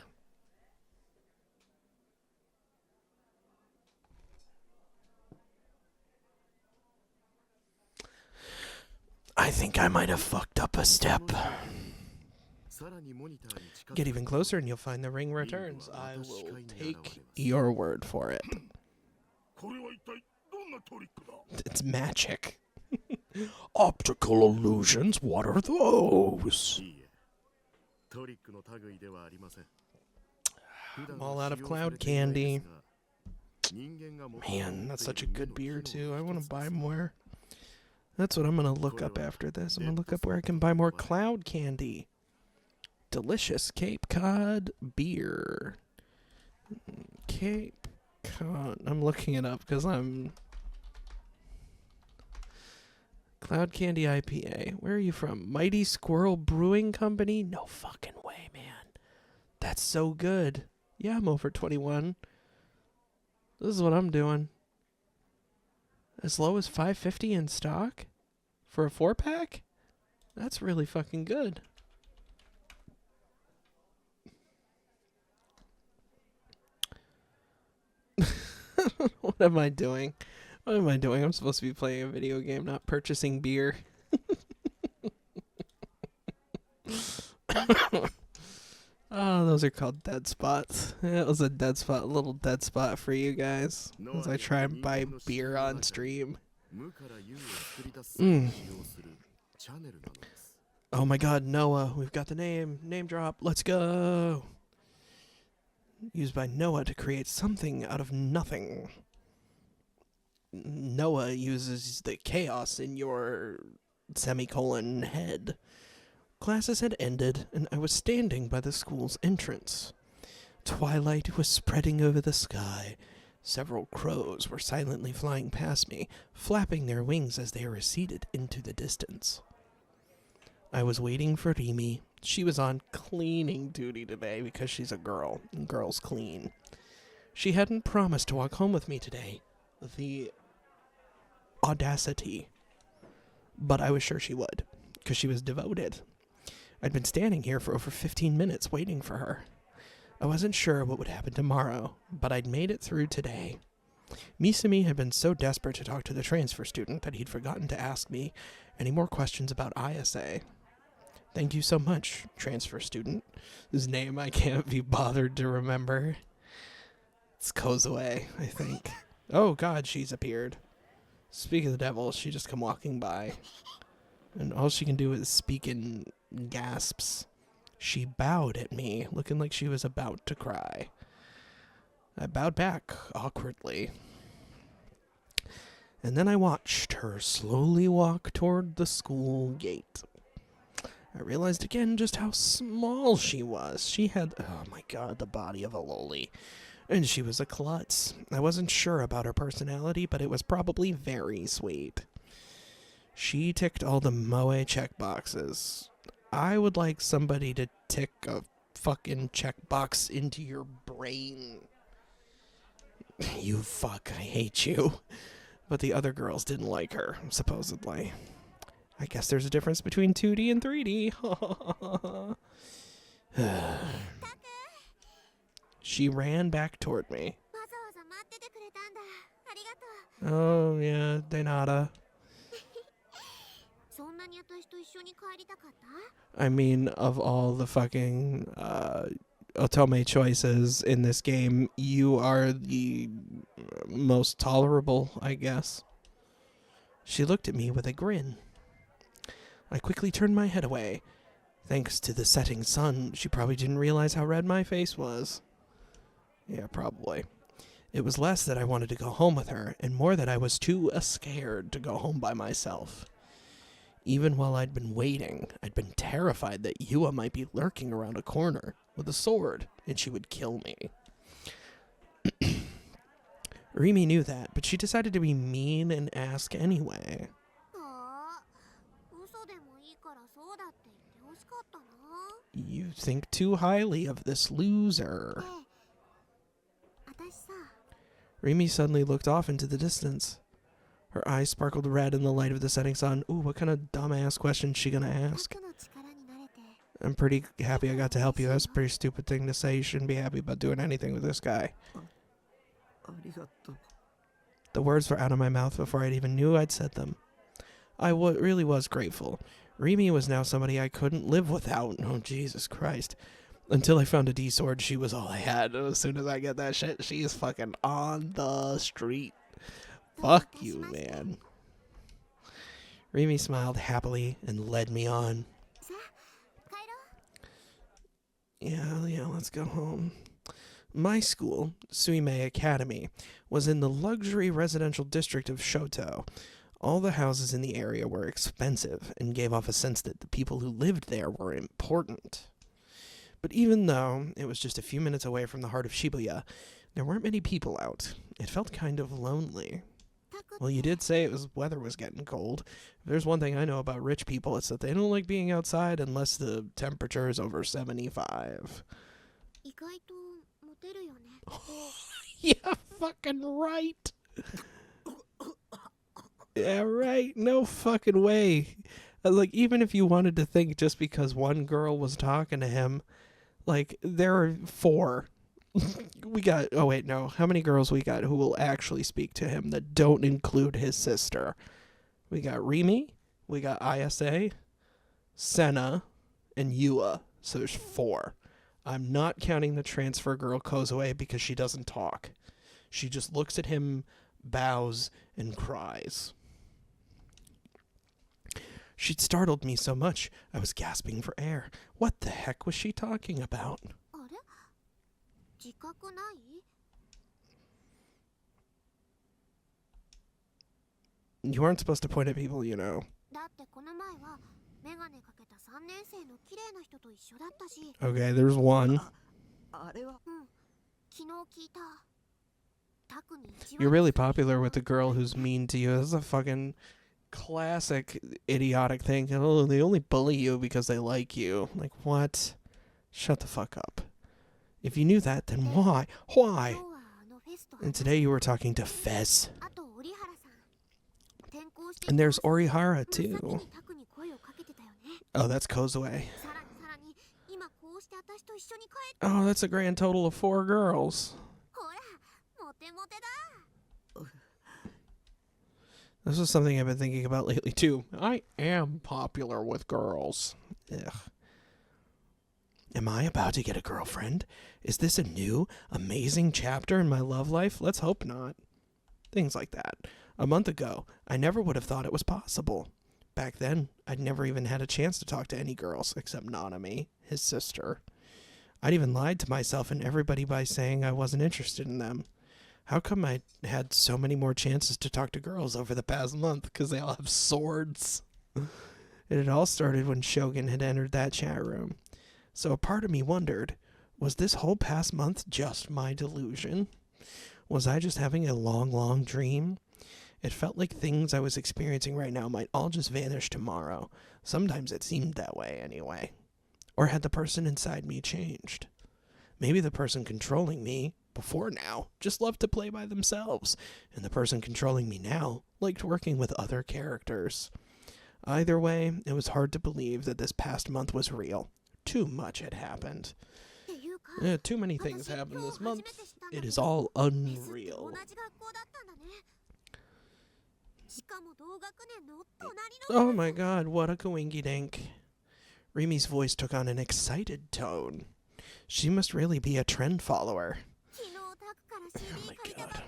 I think I might have fucked up a step. Get even closer and you'll find the ring returns. I will take your word for it. It's magic. Optical illusions? What are those? I'm all out of cloud candy. Man, that's such a good beer, too. I want to buy more. That's what I'm going to look up after this. I'm going to look up where I can buy more cloud candy. Delicious Cape Cod beer. Cape Cod. I'm looking it up because I'm... Cloud Candy IPA. Where are you from? Mighty Squirrel Brewing Company? No fucking way, man. That's so good. Yeah, I'm over 21. This is what I'm doing. As low as $5.50 in stock? For a 4-pack? That's really fucking good. What am I doing? What am I doing? I'm supposed to be playing a video game, not purchasing beer. Oh, those are called dead spots. It was a dead spot, a little dead spot for you guys. As I try and buy beer on stream. Oh my god, Noah. We've got the name. Name drop. Let's go. Used by Noah to create something out of nothing. Noah uses the chaos in your semicolon head. Classes had ended, and I was standing by the school's entrance. Twilight was spreading over the sky. Several crows were silently flying past me, flapping their wings as they receded into the distance. I was waiting for Rimi. She was on cleaning duty today because she's a girl, and girls clean. She hadn't promised to walk home with me today. The audacity. But I was sure she would, because she was devoted. I'd been standing here for over 15 minutes waiting for her. I wasn't sure what would happen tomorrow, but I'd made it through today. Misumi had been so desperate to talk to the transfer student that he'd forgotten to ask me any more questions about ISA. Thank you so much, transfer student, whose name I can't be bothered to remember. It's Kozue, I think. Oh god, she's appeared. Speak of the devil, she just come walking by. And all she can do is speak in gasps. She bowed at me, looking like she was about to cry. I bowed back, awkwardly. And then I watched her slowly walk toward the school gate. I realized again just how small she was. She had, oh my god, the body of a loli. And she was a klutz. I wasn't sure about her personality, but it was probably very sweet. She ticked all the moe checkboxes. I would like somebody to tick a fucking checkbox into your brain. You fuck, I hate you. But the other girls didn't like her, supposedly. I guess there's a difference between 2D and 3D. She ran back toward me. Oh, yeah, Denada. I mean, of all the fucking otome choices in this game, you are the most tolerable, I guess. She looked at me with a grin. I quickly turned my head away. Thanks to the setting sun, she probably didn't realize how red my face was. Yeah, probably. It was less that I wanted to go home with her, and more that I was too scared to go home by myself. Even while I'd been waiting, I'd been terrified that Yua might be lurking around a corner with a sword, and she would kill me. Rimi knew that, but she decided to be mean and ask anyway. You think too highly of this loser. Rimi suddenly looked off into the distance. Her eyes sparkled red in the light of the setting sun. Ooh, what kind of dumbass question is she gonna ask? I'm pretty happy I got to help you. That's a pretty stupid thing to say. You shouldn't be happy about doing anything with this guy. The words were out of my mouth before I even knew I'd said them. I really was grateful. Rimi was now somebody I couldn't live without. Oh, Jesus Christ. Until I found a D-sword, she was all I had. As soon as I get that shit, she's fucking on the street. Fuck you, man. Rimi smiled happily and led me on. Yeah, let's go home. My school, Suimei Academy, was in the luxury residential district of Shoto. All the houses in the area were expensive and gave off a sense that the people who lived there were important. But even though it was just a few minutes away from the heart of Shibuya, there weren't many people out. It felt kind of lonely. Well, you did say weather was getting cold. If there's one thing I know about rich people, it's that they don't like being outside unless the temperature is over 75. Yeah, fucking right. Yeah, right. No fucking way. Like, even if you wanted to think just because one girl was talking to him, like, there are 4. We got, oh wait, no. How many girls we got who will actually speak to him that don't include his sister? We got Rimi, we got Isa, Senna, and Yua. So there's 4. I'm not counting the transfer girl Kozue because she doesn't talk. She just looks at him, bows, and cries. She'd startled me so much, I was gasping for air. What the heck was she talking about? You aren't supposed to point at people, you know. Okay, there's one. You're really popular with the girl who's mean to you. This is a fucking classic idiotic thing. Oh, they only bully you because they like you. Like, what? Shut the fuck up. If you knew that, then why? Why? And today you were talking to Fez. And there's Orihara, too. Oh, that's Kozue. Oh, that's a grand total of 4 girls. This is something I've been thinking about lately, too. I am popular with girls. Ugh. Am I about to get a girlfriend? Is this a new, amazing chapter in my love life? Let's hope not. Things like that. A month ago, I never would have thought it was possible. Back then, I'd never even had a chance to talk to any girls except Nanami, his sister. I'd even lied to myself and everybody by saying I wasn't interested in them. How come I had so many more chances to talk to girls over the past month? Because they all have swords. It had all started when Shogun had entered that chat room. So a part of me wondered, was this whole past month just my delusion? Was I just having a long, long dream? It felt like things I was experiencing right now might all just vanish tomorrow. Sometimes it seemed that way anyway. Or had the person inside me changed? Maybe the person controlling me, before now, just loved to play by themselves, and the person controlling me now liked working with other characters. Either way, it was hard to believe that this past month was real. Too much had happened. Too many things happened this month. It is all unreal. Oh my god, what a coinky-dink. Rimi's voice took on an excited tone. She must really be a trend follower. Oh my god.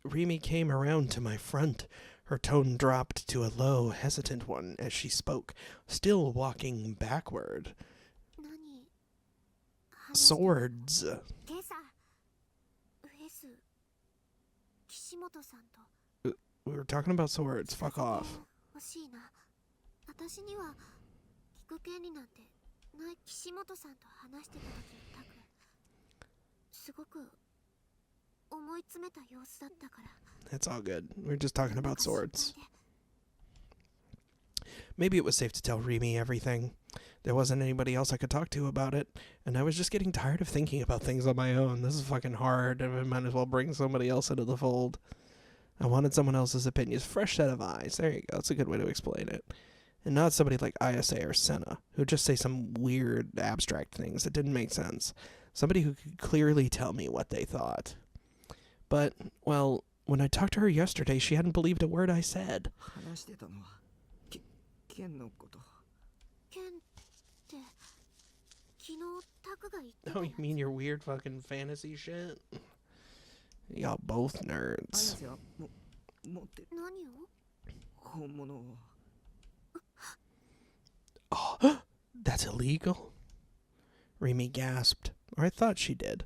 Rimi came around to my front. Her tone dropped to a low, hesitant one as she spoke, still walking backward. Swords. We were talking about swords. Fuck off. It's all good. We're just talking about swords. Maybe it was safe to tell Rimi everything. There wasn't anybody else I could talk to about it, and I was just getting tired of thinking about things on my own. This is fucking hard, and I might as well bring somebody else into the fold. I wanted someone else's opinions. Fresh set of eyes. There you go. That's a good way to explain it. And not somebody like Isa or Senna, who just say some weird, abstract things that didn't make sense. Somebody who could clearly tell me what they thought. But, well, when I talked to her yesterday, she hadn't believed a word I said. Oh, you mean your weird fucking fantasy shit? Y'all both nerds. 綾瀬は持ってる何を本物を Oh, that's illegal? Rimi gasped, or I thought she did.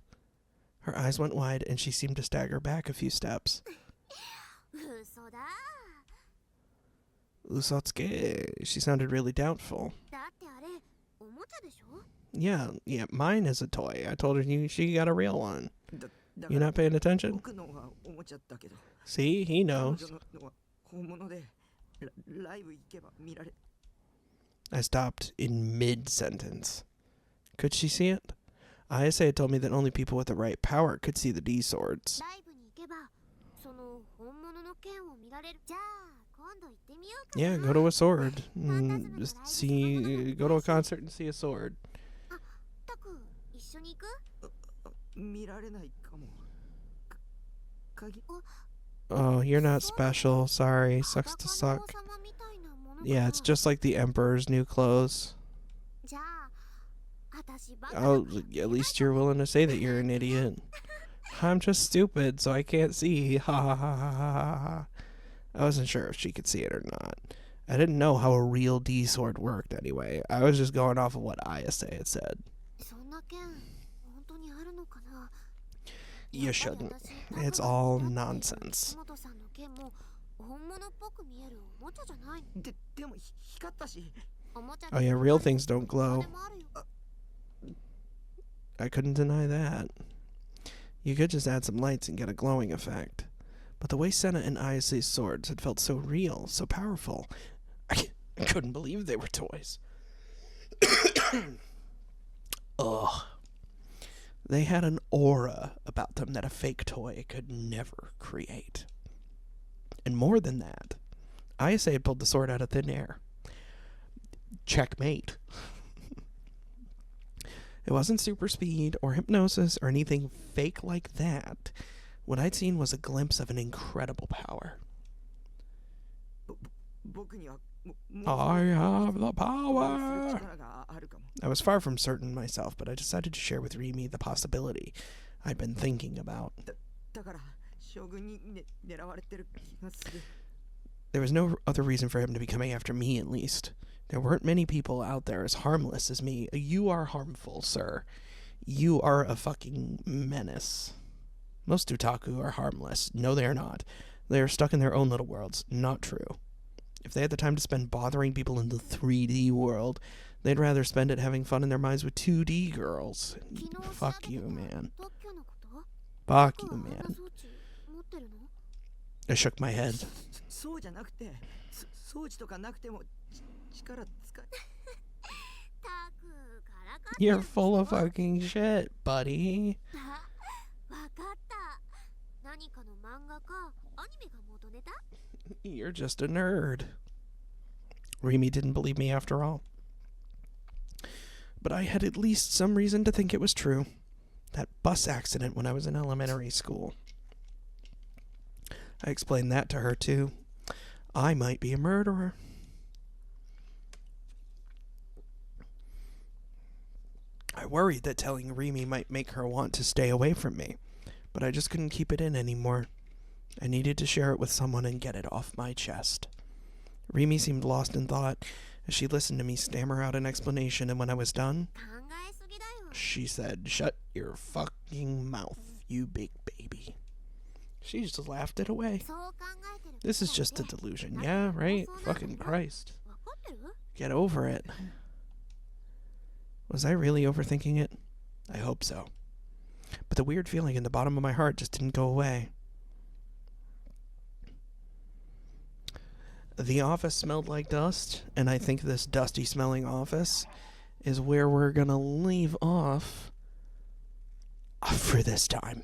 Her eyes went wide and she seemed to stagger back a few steps. 嘘だ Usotsuke, she sounded really doubtful. だってあれおもちゃでしょ Yeah, mine is a toy. I told her she got a real one. だ You not paying attention? 僕のはおもちゃだけど See, he 彼 knows. 女のは本物でライブ行けば見られ I stopped in mid-sentence. Could she see it? Ayase had told me that only people with the right power could see the D swords. ライブに行けばその本物の剣を見られるじゃあ今度行ってみようかな Yeah, go to a sword. Just see, go to a concert and see a sword. タク一緒に行く見られないかも鍵 Oh, you're not special. Sorry. Sucks to 裸の suck. 王様みたいなものか Yeah, it's just like the Emperor's new clothes. じゃあ私バカ Oh, at least you're willing to say that you're an idiot. I'm just stupid, so I can't see. Ha ha ha ha ha ha. I wasn't sure if she could see it or not. I didn't know how a real D sword worked anyway. I was just going off of what Ayase had said. そんな剣本当にあるのかな You shouldn't. It's all nonsense. 本さんの剣も本物っぽく見えるおもちゃじゃないでも光ったし おもちゃ Oh yeah, real things don't glow. でもあるよ I couldn't deny that. You could just add some lights and get a glowing effect. But the way Senna and Ayase's swords had felt so real, so powerful, I couldn't believe they were toys. Ugh. They had an aura about them that a fake toy could never create. And more than that, Ayase had pulled the sword out of thin air. Checkmate. It wasn't super speed or hypnosis or anything fake like that. What I'd seen was a glimpse of an incredible power. 僕には I have the する power! 力があるかも I was far from certain myself, but I decided to share with Rimi the possibility I'd been thinking about. だから将軍に、狙われてる気がする There was no other reason for him to be coming after me, at least. There weren't many people out there as harmless as me. You are harmful, sir. You are a fucking menace. Most otaku are harmless. No, they are not. They are stuck in their own little worlds. Not true. If they had the time to spend bothering people in the 3D world, they'd rather spend it having fun in their minds with 2D girls. Fuck you, man. 特許のこと Fuck 僕 you, はあんな man. 装置持ってるの I shook my head. そうじゃなくて装置とかなくても力使えタクからかって You're full of fucking shit, buddy. わかった何かの漫画かアニメが元ネタ You're just a nerd. Rimi didn't believe me after all. But I had at least some reason to think it was true. That bus accident when I was in elementary school. I explained that to her too. I might be a murderer. I worried that telling Rimi might make her want to stay away from me, but I just couldn't keep it in anymore. I needed to share it with someone and get it off my chest. Rimi seemed lost in thought as she listened to me stammer out an explanation, and when I was done, 考えすぎだよ she said, "Shut your fucking mouth, you big baby." She just laughed it away. そう考えてる This is just a delusion, yeah, right? Fucking Christ. わかってる Get over it. Was I really overthinking it? I hope so. But the weird feeling in the bottom of my heart just didn't go away. The office smelled like dust, and I think this dusty smelling office is where we're gonna leave off for this time.